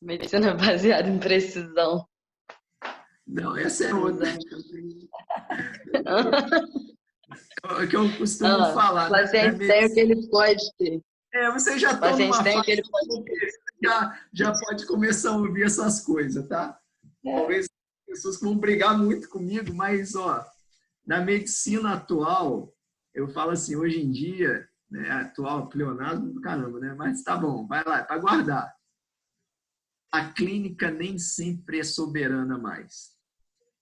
Medicina baseada em precisão. Não, essa é outra. Que eu costumo falar. O paciente tem o que ele pode ter. Vocês já estão numa tem fase que ele pode ter. já pode começar a ouvir essas coisas, tá? Talvez pessoas que vão brigar muito comigo, mas, na medicina atual, eu falo assim, hoje em dia, né, atual, pleonasmo do caramba, né? Mas tá bom, vai lá, é para guardar. A clínica nem sempre é soberana mais.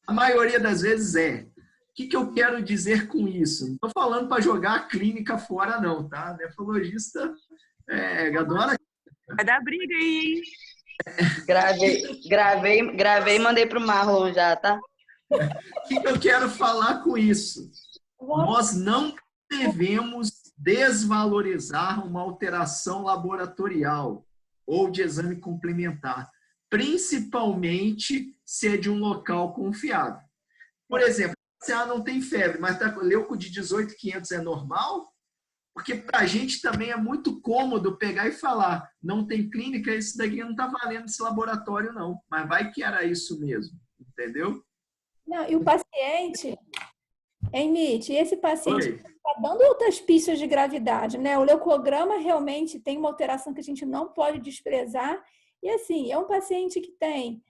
A maioria das vezes é. O que eu quero dizer com isso? Não estou falando para jogar a clínica fora, não, tá? Nefrologista adora. Vai dar briga aí, hein? Gravei e mandei para o Marlon já, tá? O que eu quero falar com isso? Nós não devemos desvalorizar uma alteração laboratorial ou de exame complementar, principalmente se é de um local confiável. Por exemplo, se não tem febre, mas está com leuco de 18.500 é normal? Porque para a gente também é muito cômodo pegar e falar, não tem clínica, esse daqui não está valendo esse laboratório não, mas vai que era isso mesmo, entendeu? Não, e o paciente, Mitch, esse paciente está dando outras pistas de gravidade, né? O leucograma realmente tem uma alteração que a gente não pode desprezar, e assim, é um paciente que tem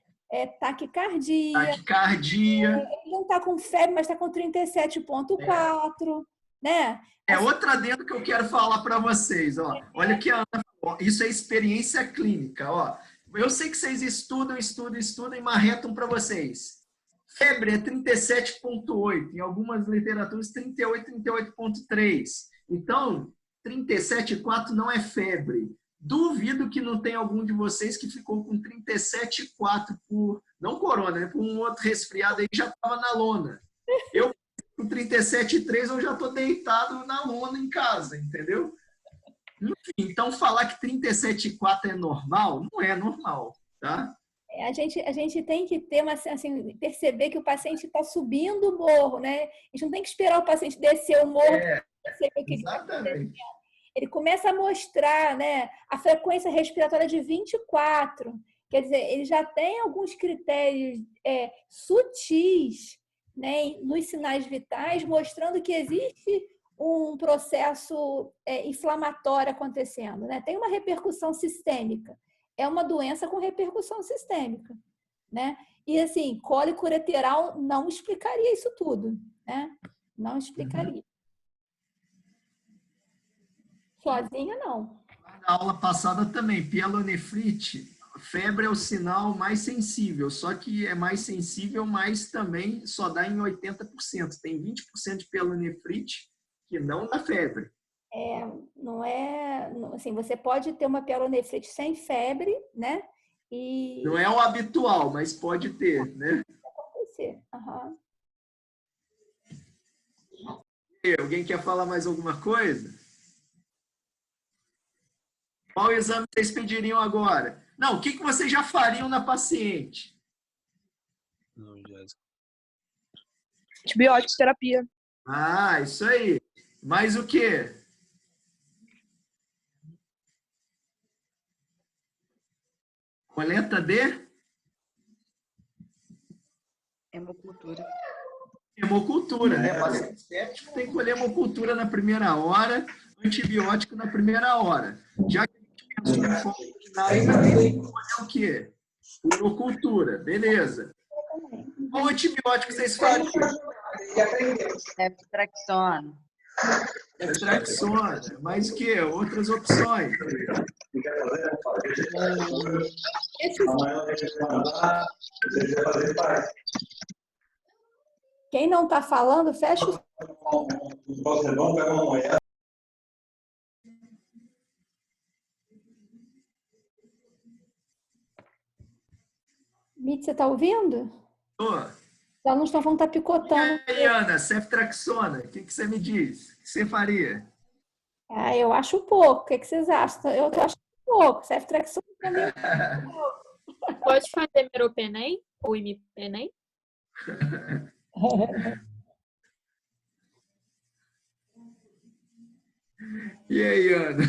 taquicardia. Taquicardia. Ele não está com febre, mas está com 37,4. né? É outra adendo que eu quero falar para vocês. Ó. Olha o que a Ana falou. Isso é experiência clínica. Ó. Eu sei que vocês estudam e marretam para vocês. Febre é 37,8. Em algumas literaturas, 38, 38,3. Então, 37,4 não é febre. Duvido que não tenha algum de vocês que ficou com 37,4 por, não corona, né? Por um outro resfriado aí já estava na lona. Eu com 37,3 eu já estou deitado na lona em casa, entendeu? Enfim, então falar que 37,4 é normal, não é normal, tá? A gente tem que ter assim, perceber que o paciente está subindo o morro, né? A gente não tem que esperar o paciente descer o morro para perceber que exatamente. ele começa a mostrar, né, a frequência respiratória de 24. Quer dizer, ele já tem alguns critérios sutis, né, nos sinais vitais, mostrando que existe um processo inflamatório acontecendo, né? Tem uma repercussão sistêmica. É uma doença com repercussão sistêmica, né? E, assim, cólico ureteral não explicaria isso tudo, né? Não explicaria. Sozinha, não. Na aula passada também, pielonefrite, febre é o sinal mais sensível, só que é mais sensível, mas também só dá em 80%. Tem 20% de pielonefrite que não dá febre. Não é... Assim, você pode ter uma pielonefrite sem febre, né? E... Não é o habitual, mas pode ter, né? Pode acontecer. Uhum. Alguém quer falar mais alguma coisa? Qual exame vocês pediriam agora? Não, o que vocês já fariam na paciente? Antibiótico terapia. Ah, isso aí. Mais o quê? Coleta de? Hemocultura. Hemocultura, né? Paciente séptico tem que colher hemocultura na primeira hora, antibiótico na primeira hora. Já que a gente pensou em forma tem que colher o quê? Urocultura, beleza. Qual antibiótico vocês fariam? Ceftriaxona. Ceftriaxona. Mais o quê? Outras opções. Quem não está falando, fecha o... Mitch, você está ouvindo? Tô. Os alunos estão estar picotando. E aí, Ana, ceftriaxona, o que você me diz? O que você faria? Eu acho pouco. O que vocês acham? Eu acho pouco. Ceftriaxona também. Pode fazer meropenem ou imipenem? E aí, Ana?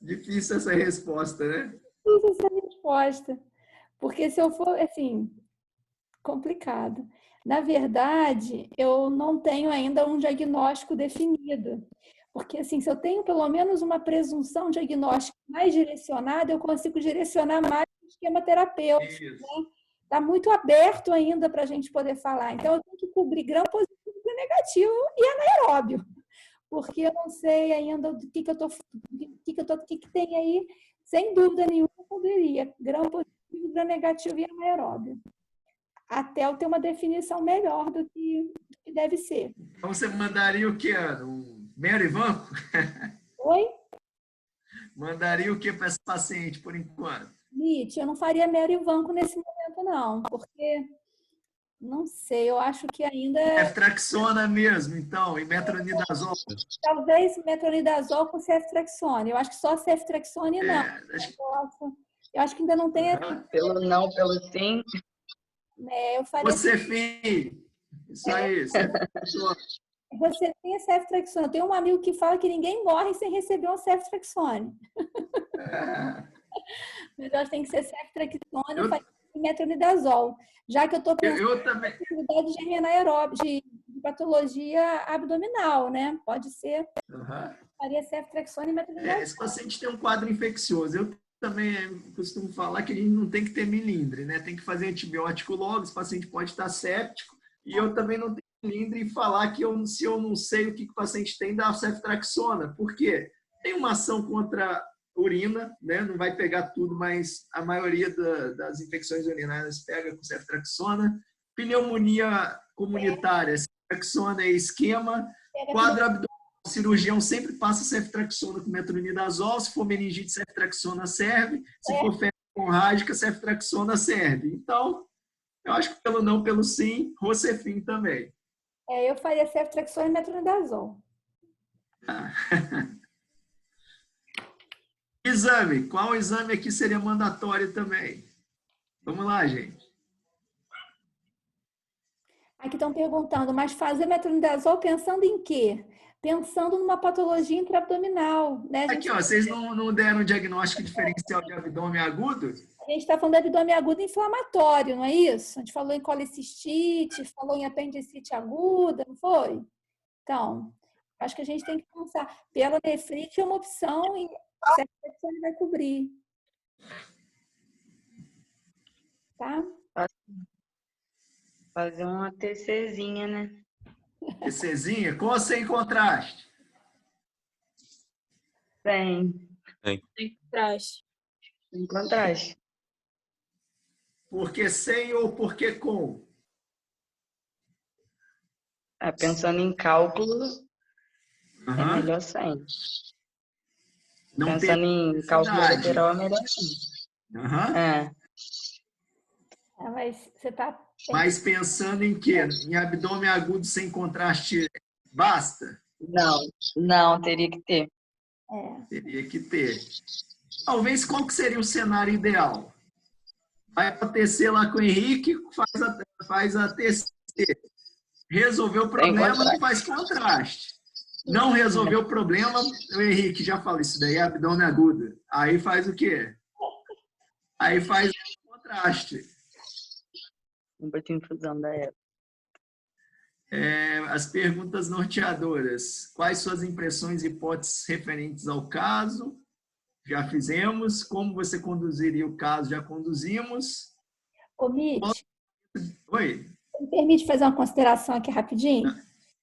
Difícil essa resposta, né? Difícil essa resposta. Porque se eu for, assim, complicado. Na verdade, eu não tenho ainda um diagnóstico definido. Porque, assim, se eu tenho pelo menos uma presunção diagnóstica mais direcionada, eu consigo direcionar mais o esquema terapêutico. Né? Está muito aberto ainda para a gente poder falar. Então, eu tenho que cobrir gram positivo, gram negativo e anaeróbio. Porque eu não sei ainda o que tem aí. Sem dúvida nenhuma, eu cobriria gram positivo, gram negativo e anaeróbio. Até eu ter uma definição melhor do que deve ser. Então, você mandaria o quê, Ana? Um mero-ivanco? Oi? Mandaria o quê para esse paciente, por enquanto? Mitch, eu não faria mero-ivanco nesse momento, não. Porque, não sei, eu acho que ainda... Ceftriaxona mesmo, então, e metronidazol. Talvez metronidazol com ceftriaxona. Eu acho que só ceftriaxona não. Eu acho que ainda não tem... Pelo não, pelo sim. Eu faria... Você, filho. Isso aí, ceftriaxona. Você tem a ceftriaxona. Eu tenho um amigo que fala que ninguém morre sem receber uma ceftriaxona. Mas eu acho que tem que ser ceftriaxona e metronidazol. Já que eu estou pensando na possibilidade de anaeróbio, de patologia abdominal, né? Pode ser. Faria ceftriaxona e metronidazol. Esse paciente tem um quadro infeccioso. Eu também costumo falar que a gente não tem que ter melindre, né? Tem que fazer antibiótico logo. Esse paciente pode estar séptico. E eu também não tenho melindre e falar que se eu não sei o que o paciente tem, dá ceftriaxona. Por quê? Tem uma ação contra a urina, né? Não vai pegar tudo, mas a maioria das infecções urinárias pega com ceftriaxona. Pneumonia comunitária, ceftriaxona é esquema. Quadro abdominal, o cirurgião sempre passa ceftriaxona com metronidazol. Se for meningite, ceftriaxona serve. Se for febre hemorrágica, ceftriaxona serve. Então, eu acho que pelo não, pelo sim, Rocefin também. Eu faria ceftriaxona e metronidazol. Exame. Qual exame aqui seria mandatório também? Vamos lá, gente. Aqui estão perguntando, mas fazer metronidazol pensando em quê? Pensando numa patologia intraabdominal, né? Aqui, ó, vocês não deram diagnóstico diferencial de abdômen agudo? A gente está falando de abdômen agudo inflamatório, não é isso? A gente falou em colicistite, falou em apendicite aguda, não foi? Então, acho que a gente tem que pensar. Pielonefrite é uma opção e a ceftriaxona vai cobrir. Tá? Fazer uma TCzinha, né? TCzinha? Com ou sem contraste? Tem Contraste. em contraste. Por que sem ou por que com? Pensando em cálculos, é melhor sem. Não Pensando em cálculo lateral, é melhor sem. Mas você está... Mas pensando em quê? Em abdômen agudo sem contraste, basta? Não, teria que ter. Teria que ter. Talvez qual que seria o cenário ideal? Vai para TC lá com o Henrique, faz a TC. Resolveu o problema, não faz contraste. Não resolveu o problema, o Henrique já falou, isso daí é abdômen agudo. Aí faz o quê? Aí faz o contraste. Um pouquinho de infusão da época. As perguntas norteadoras. Quais suas impressões e hipóteses referentes ao caso? Já fizemos. Como você conduziria o caso? Já conduzimos. Ô, Mitch, Oi. me permite fazer uma consideração aqui rapidinho?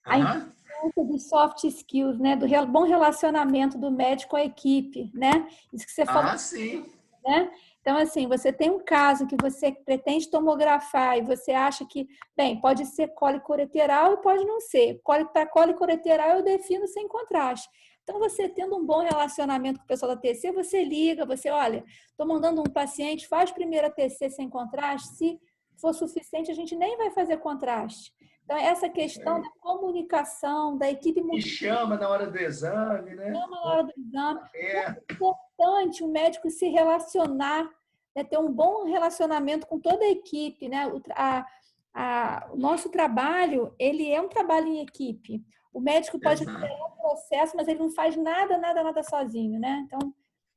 A importância dos soft skills, né? Do bom relacionamento do médico com a equipe, né? Isso que você falou. Sim. Né? Então, assim, você tem um caso que você pretende tomografar e você acha que, bem, pode ser cólico ureteral e pode não ser. Para cólico ureteral eu defino sem contraste. Então, você tendo um bom relacionamento com o pessoal da TC, você liga, olha, estou mandando um paciente, faz primeiro a TC sem contraste, se for suficiente, a gente nem vai fazer contraste. Então, essa questão da comunicação, da equipe... E chama na hora do exame, né? Chama na hora do exame. É importante o médico se relacionar, né? Ter um bom relacionamento com toda a equipe, né? O nosso trabalho, ele é um trabalho em equipe. O médico pode liderar o processo, mas ele não faz nada sozinho, né? Então,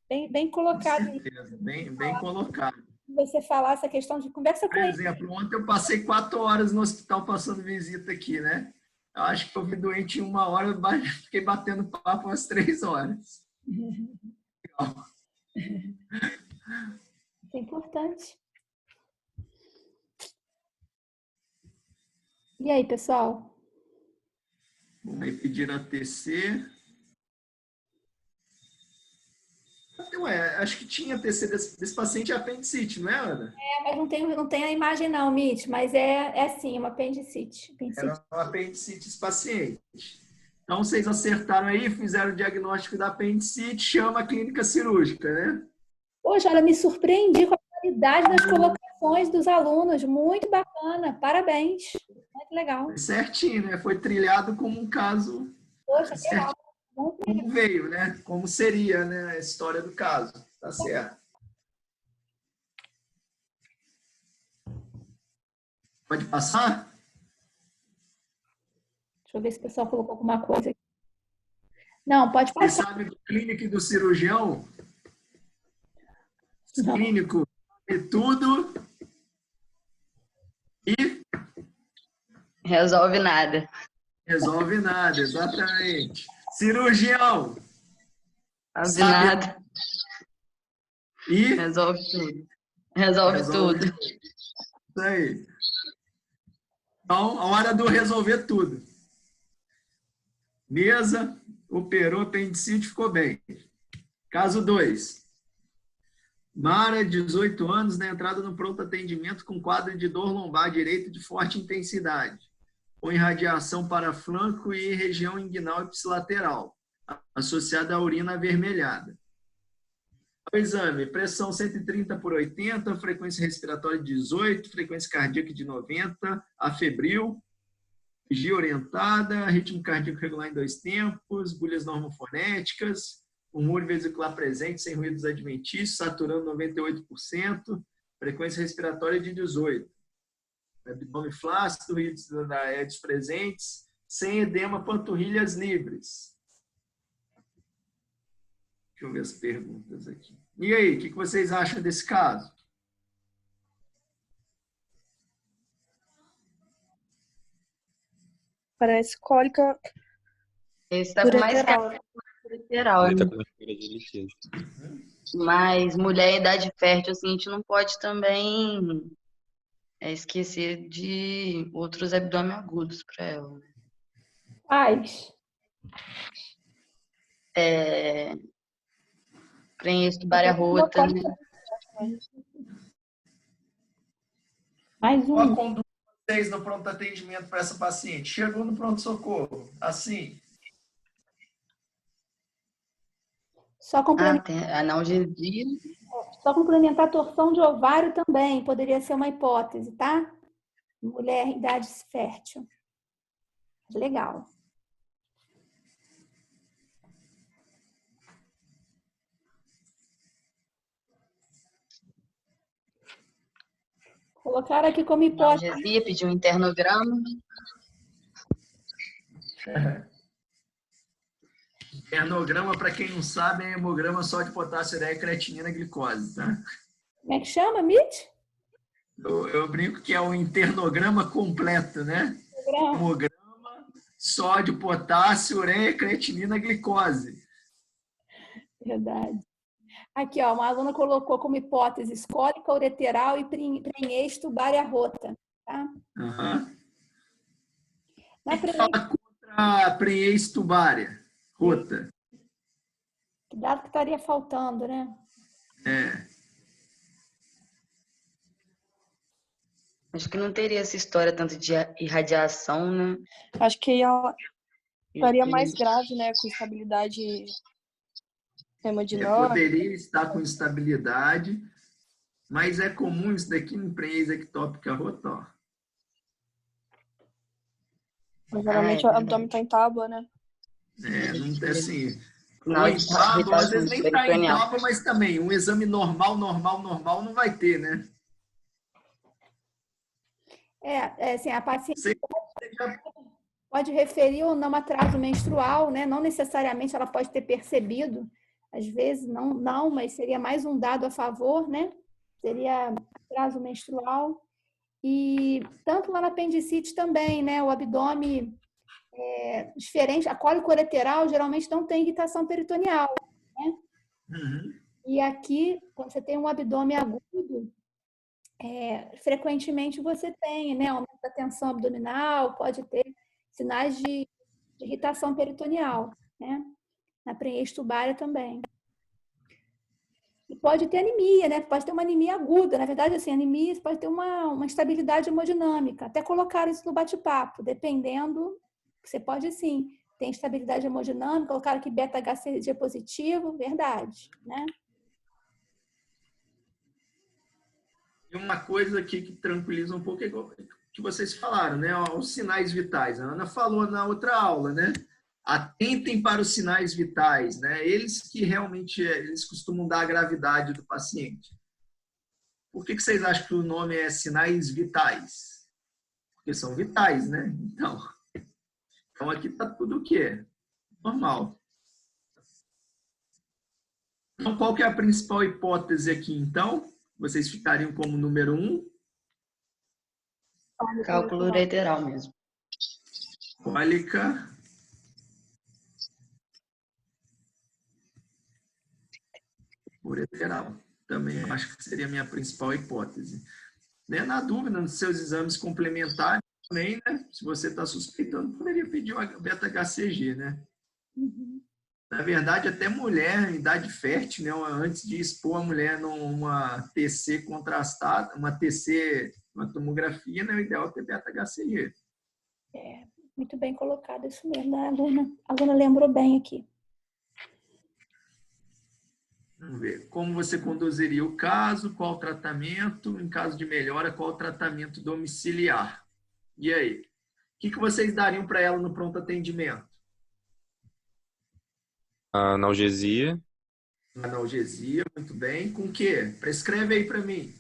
bem colocado. Com certeza, bem colocado. Você falar essa questão de conversa com ele. Por exemplo, ontem eu passei 4 horas no hospital passando visita aqui, né? Eu acho que eu vi doente em 1 hora, eu fiquei batendo papo umas 3 horas. Legal. É importante. E aí, pessoal? Vamos aí pedir a TC. Acho que tinha TC desse paciente é apendicite, não é, Ana? Mas não tem a imagem não, Mitch, mas é sim, uma apendicite. Era uma apendicite esse paciente. Então, vocês acertaram aí, fizeram o diagnóstico da apendicite, chama a clínica cirúrgica, né? Poxa, ela me surpreendi com a qualidade das colocações dos alunos. Muito bacana, parabéns. Muito legal. Foi certinho, né? Foi trilhado como um caso. Poxa, que legal. Como veio, né? Como seria, né? A história do caso. Tá certo. Pode passar? Deixa eu ver se o pessoal colocou alguma coisa aqui. Não, pode passar. Você sabe do clínico e do cirurgião? Não. Clínico e tudo. E? Resolve nada. Resolve nada, exatamente. Cirurgião. Sabe nada. E? Resolve tudo. Resolve tudo. Isso aí. Então, a hora do resolver tudo. Mesa, operou apendicite, ficou bem. Caso 2. Mara, 18 anos, na entrada no pronto atendimento com quadro de dor lombar direita de forte intensidade, com irradiação para flanco e região inguinal ipsilateral, associada à urina avermelhada. O exame, pressão 130/80, frequência respiratória de 18, frequência cardíaca de 90, afebril, vigia orientada, ritmo cardíaco regular em 2 tempos, bulhas normofonéticas, humor vesicular presente, sem ruídos adventícios, saturando 98%, frequência respiratória de 18. Abdômen flácido, ruídos aéreos presentes, sem edema, panturrilhas livres. Deixa eu ver as perguntas aqui. E aí, o que vocês acham desse caso? Parece cólica Esse tá com mais ureteral. cara ureteral, né? Mas mulher em idade fértil, assim, a gente não pode também esquecer de outros abdômen agudos para ela. Quais? Prenhez tubária rota, né? Mais Qual a um. conduta de vocês no pronto atendimento para essa paciente? Chegou no pronto-socorro, assim. Só complementar, Tem analgesia. só complementar torção de ovário também, poderia ser uma hipótese, tá? Mulher em idade fértil. Legal. Colocaram aqui como hipótese. Analgesia, pediu um internograma. Internograma, para quem não sabe, é hemograma só de potássio, ureia, creatinina, glicose, tá? Como é que chama, Mitch? Eu brinco que é o internograma completo, né? Hemograma, sódio, potássio, ureia, creatinina, glicose. Verdade. Aqui, ó, uma aluna colocou como hipótese cólica ureteral e prenhez tubária rota, tá? Uhum. Na Fala contra a prenhez tubária rota. que dado que estaria faltando, né? Acho que não teria essa história tanto de irradiação, né? Acho que estaria mais grave, né? Com estabilidade hemodinâmica. Poderia estar com instabilidade, mas é comum isso daqui em prenhez ectópica rota, ó. Mas geralmente o abdômen está em tábua, né? Não tem assim. Não, Ou em tábua, às vezes nem está em tábua, mas também um exame normal não vai ter, né? Assim, a paciente pode referir ou não atraso menstrual, né? Não necessariamente ela pode ter percebido, às vezes não, mas seria mais um dado a favor, né? Seria atraso menstrual. E tanto lá na apendicite também, né? O abdômen diferente, a cólica ureteral geralmente não tem irritação peritoneal, né? Uhum. E aqui, quando você tem um abdômen agudo, frequentemente você tem, né, aumento da tensão abdominal, pode ter sinais de irritação peritoneal, né? Na prenhez tubária também. E pode ter anemia, né? Pode ter uma anemia aguda. Na verdade, assim, anemia pode ter uma instabilidade hemodinâmica. Até colocar isso no bate-papo, dependendo, você pode sim. Tem instabilidade hemodinâmica, colocaram aqui beta-HCG positivo, verdade, né? E uma coisa aqui que tranquiliza um pouco é que vocês falaram, né? Os sinais vitais. A Ana falou na outra aula, né? Atentem para os sinais vitais, né? Eles que realmente eles costumam dar a gravidade do paciente. Por que vocês acham que o nome é sinais vitais? Porque são vitais, né? Então aqui está tudo o que é normal. Então, qual que é a principal hipótese aqui, então? Vocês ficariam como número 1? Cálculo ureteral mesmo. Cólica ureteral. Também acho que seria a minha principal hipótese. Na dúvida, nos seus exames complementares, também, né? Se você está suspeitando, poderia pedir uma beta-HCG, né? Uhum. Na verdade, até mulher em idade fértil, né? Antes de expor a mulher numa TC contrastada, uma tomografia, né? O ideal é ter beta-HCG. Muito bem colocado, isso mesmo. A aluna lembrou bem aqui. Vamos ver. Como você conduziria o caso? Qual o tratamento? Em caso de melhora, qual o tratamento domiciliar? E aí? O que vocês dariam para ela no pronto atendimento? Analgesia. Analgesia, muito bem. Com o quê? Prescreve aí para mim.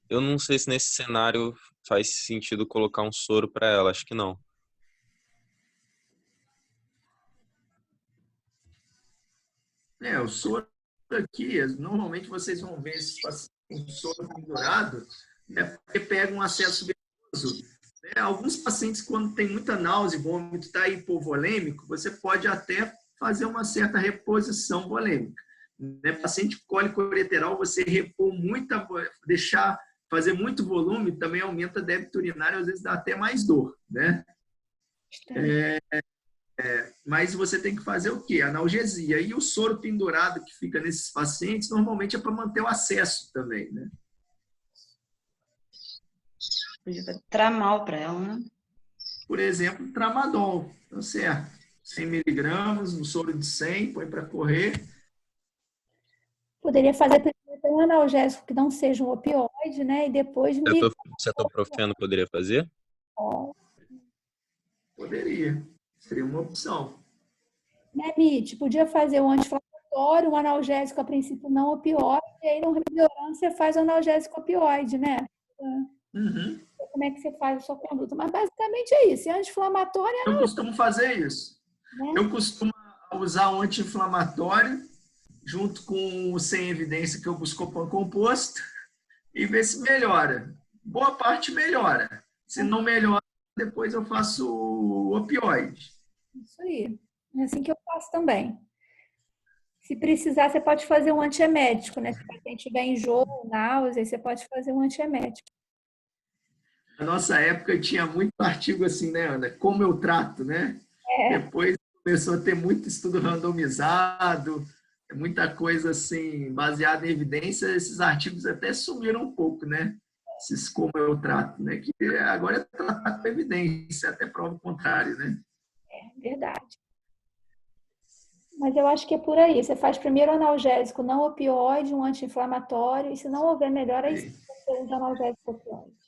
Eu não sei se nesse cenário faz sentido colocar um soro para ela, acho que não. O soro aqui, normalmente vocês vão ver esses pacientes com soro pendurado, né, porque pega um acesso venoso. Né? Alguns pacientes, quando tem muita náusea e vômito, está hipovolêmico, você pode até fazer uma certa reposição volêmica. Né? Paciente cólico ureteral, você repor muita, fazer muito volume, também aumenta a débito urinário, às vezes dá até mais dor, né? Mas você tem que fazer o quê? Analgesia. E o soro pendurado que fica nesses pacientes, normalmente é para manter o acesso também, né? Podia dar tramal para ela, né? Por exemplo, tramadol, tá certo? 100 miligramas, no soro de 100, põe para correr. Poderia fazer um analgésico que não seja um opioide, né? E depois Cetoprofeno poderia fazer? Poderia. Seria uma opção. Né, Mitch? Podia fazer um anti-inflamatório, um analgésico a princípio não opioide, e aí no melhorando você faz o analgésico opioide, né? Uhum. Como é que você faz a sua conduta? Mas basicamente é isso. É anti-inflamatório. Eu costumo fazer isso. Né? Eu costumo usar o anti-inflamatório junto com o sem evidência que eu busco composto e ver se melhora. Boa parte melhora. Se não melhora, depois eu faço o opioide. Isso aí. É assim que eu faço também. Se precisar, você pode fazer um antiemético, né? Se o paciente tiver enjoo, náusea, você pode fazer um antiemético. Na nossa época tinha muito artigo assim, né, Ana? Como eu trato, né? Depois começou a ter muito estudo randomizado, muita coisa assim, baseada em evidência, esses artigos até sumiram um pouco, né? Esses como eu trato, né? Que agora é tratar com evidência, até prova o contrário, né? Verdade. Mas eu acho que é por aí. Você faz primeiro analgésico não opioide, um anti-inflamatório, e se não houver melhor, aí você usa analgésico opioide.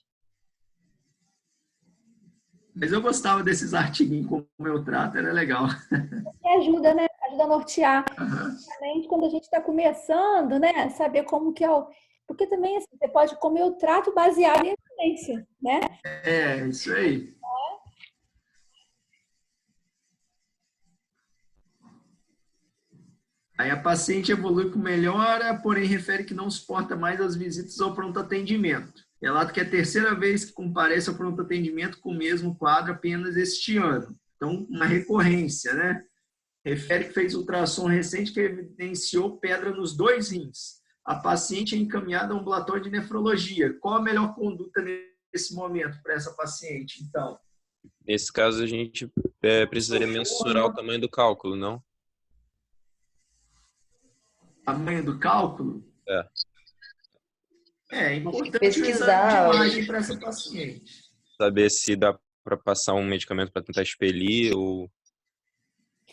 Mas eu gostava desses artiguinhos como eu trato, era legal. E ajuda, né? Ajuda a nortear. Principalmente quando a gente está começando, né? Saber como que é o... Porque também assim, você pode comer o trato baseado em evidência, né? Isso aí. Aí a paciente evolui com melhora, porém refere que não suporta mais as visitas ao pronto atendimento. Relata que é a terceira vez que comparece ao pronto atendimento com o mesmo quadro apenas este ano. Então, uma recorrência, né? Refere que fez ultrassom recente que evidenciou pedra nos 2 rins. A paciente é encaminhada ao ambulatório de nefrologia. Qual a melhor conduta nesse momento para essa paciente, então? Nesse caso, a gente precisaria mensurar o tamanho do cálculo, não? Tamanho do cálculo? É importante pesquisar o exame de imagem para essa paciente. Saber se dá para passar um medicamento para tentar expelir ou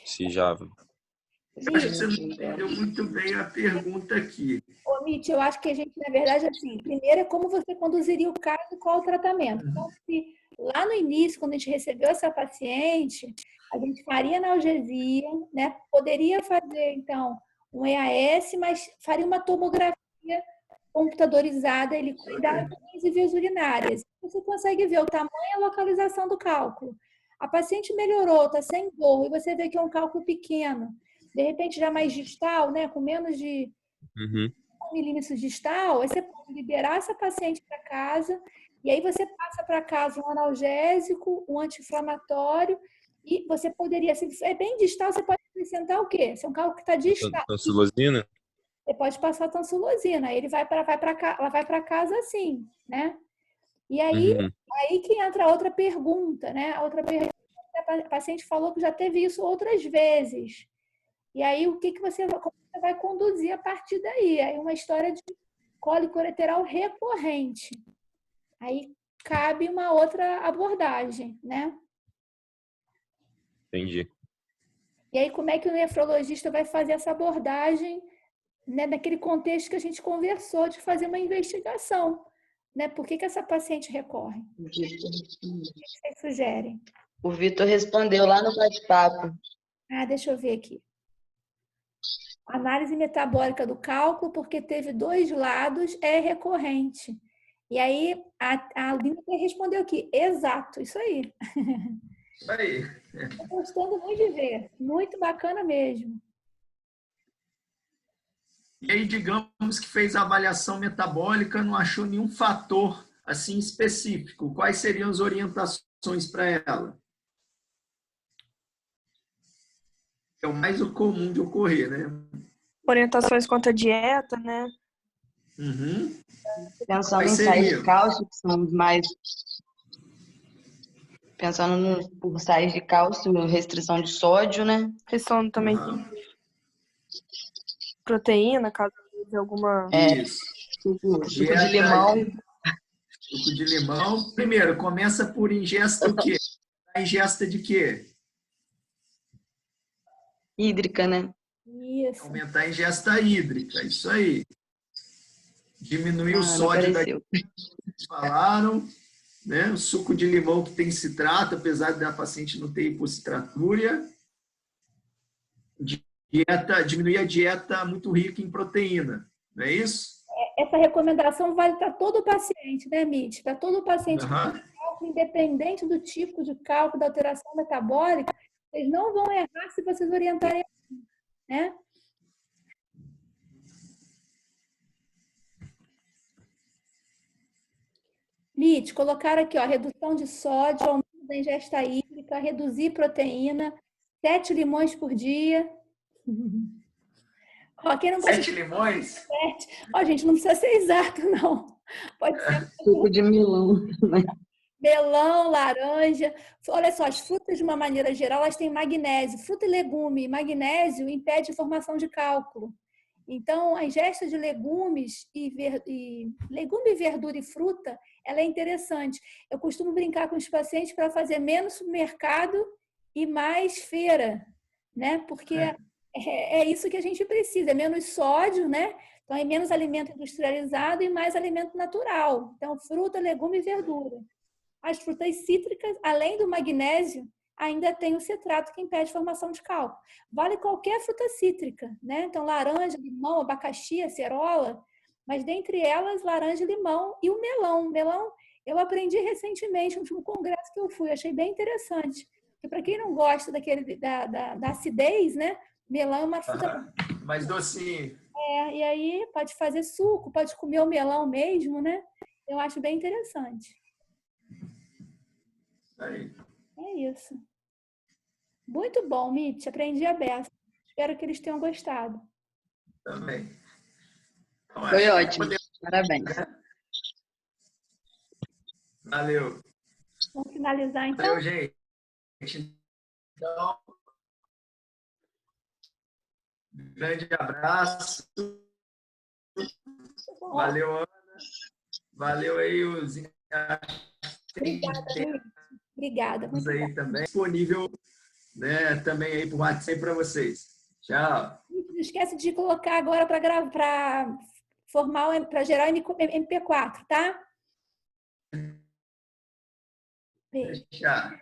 se já... Eu acho que você não entendeu muito bem a pergunta aqui. Ô, Mitch, eu acho que a gente, na verdade, assim, primeiro é como você conduziria o caso e qual o tratamento. Então, se lá no início, quando a gente recebeu essa paciente, a gente faria analgesia, né? Poderia fazer, então, um EAS, mas faria uma tomografia computadorizada, ele cuidar de 15 vias urinárias. Você consegue ver o tamanho e a localização do cálculo. A paciente melhorou, está sem dor, e você vê que é um cálculo pequeno. De repente, já mais distal, né, com menos de 1 milímetro distal, aí você pode liberar essa paciente para casa, e aí você passa para casa um analgésico, um anti-inflamatório, e você poderia, se é bem distal, você pode acrescentar o quê? Se é um cálculo que está distante, Tansulosina? você pode passar tansulosina. Aí ele ela vai para casa assim, né? E aí, Uhum. aí que entra a outra pergunta, né? A outra pergunta, a paciente falou que já teve isso outras vezes. E aí, como você vai conduzir a partir daí? Aí uma história de cólico ureteral recorrente. Aí cabe uma outra abordagem, né? Entendi. E aí, como é que o nefrologista vai fazer essa abordagem, né, naquele contexto que a gente conversou, de fazer uma investigação, né? Por que essa paciente recorre? O que vocês sugerem? O Vitor respondeu lá no bate-papo. Deixa eu ver aqui. Análise metabólica do cálculo, porque teve 2 lados, é recorrente. E aí, a Lina respondeu aqui, exato, isso aí. Isso aí. Estou gostando muito de ver, muito bacana mesmo. E aí, digamos que fez a avaliação metabólica, não achou nenhum fator assim específico. Quais seriam as orientações para ela? É o mais comum de ocorrer, né? Orientações quanto à dieta, né? Uhum. Pensando em sais de cálcio, que são os mais... Pensando por sais de cálcio, restrição de sódio, né? Restrição também de proteína, caso de alguma... Isso. Suco Dieta, de limão. Suco de limão. Primeiro, começa por ingesta o quê? A ingesta de quê? Hídrica, né? Isso. Aumentar a ingesta hídrica, isso aí. Diminuir o sódio da que falaram, né? O suco de limão que tem citrato, apesar da paciente não ter hipocitratúria. Diminuir a dieta muito rica em proteína, não é isso? Essa recomendação vale para todo paciente, né, Mitch? Para todo paciente com cálculo, independente do tipo de cálculo, da alteração metabólica, vocês não vão errar se vocês orientarem, né? Mitch, colocaram aqui, ó, redução de sódio, aumento da ingesta hídrica, reduzir proteína, 7 limões por dia. Ó, quem não 7 limões? Ó, gente, não precisa ser exato, não. Pode ser suco de melão. melão, laranja. Olha só, as frutas, de uma maneira geral, elas têm magnésio. Fruta e legume. Magnésio impede a formação de cálculo. Então, a ingesta de legumes legume, verdura e fruta, ela é interessante. Eu costumo brincar com os pacientes para fazer menos supermercado e mais feira, né? Porque é isso que a gente precisa, é menos sódio, né? Então, é menos alimento industrializado e mais alimento natural. Então, fruta, legume e verdura. As frutas cítricas, além do magnésio, ainda tem o citrato que impede a formação de cálculo. Vale qualquer fruta cítrica, né? Então, laranja, limão, abacaxi, acerola, mas dentre elas, laranja, limão e o melão. Melão, eu aprendi recentemente, no último congresso que eu fui, achei bem interessante. Porque para quem não gosta da acidez, né? Melão é uma fruta mais docinho. E aí pode fazer suco, pode comer o melão mesmo, né? Eu acho bem interessante. Aí. É isso. Muito bom, Mitch. Aprendi a beça. Espero que eles tenham gostado. Também. Então, foi ótimo. Parabéns. Valeu. Vamos finalizar, então? Valeu, gente. Então, grande abraço. Valeu, Ana. Valeu aí os... Obrigada. Muito aí também. Disponível, né, também aí por WhatsApp para vocês. Tchau. Não esquece de colocar agora para formar, para gerar MP4, tá? Beijo. Tchau.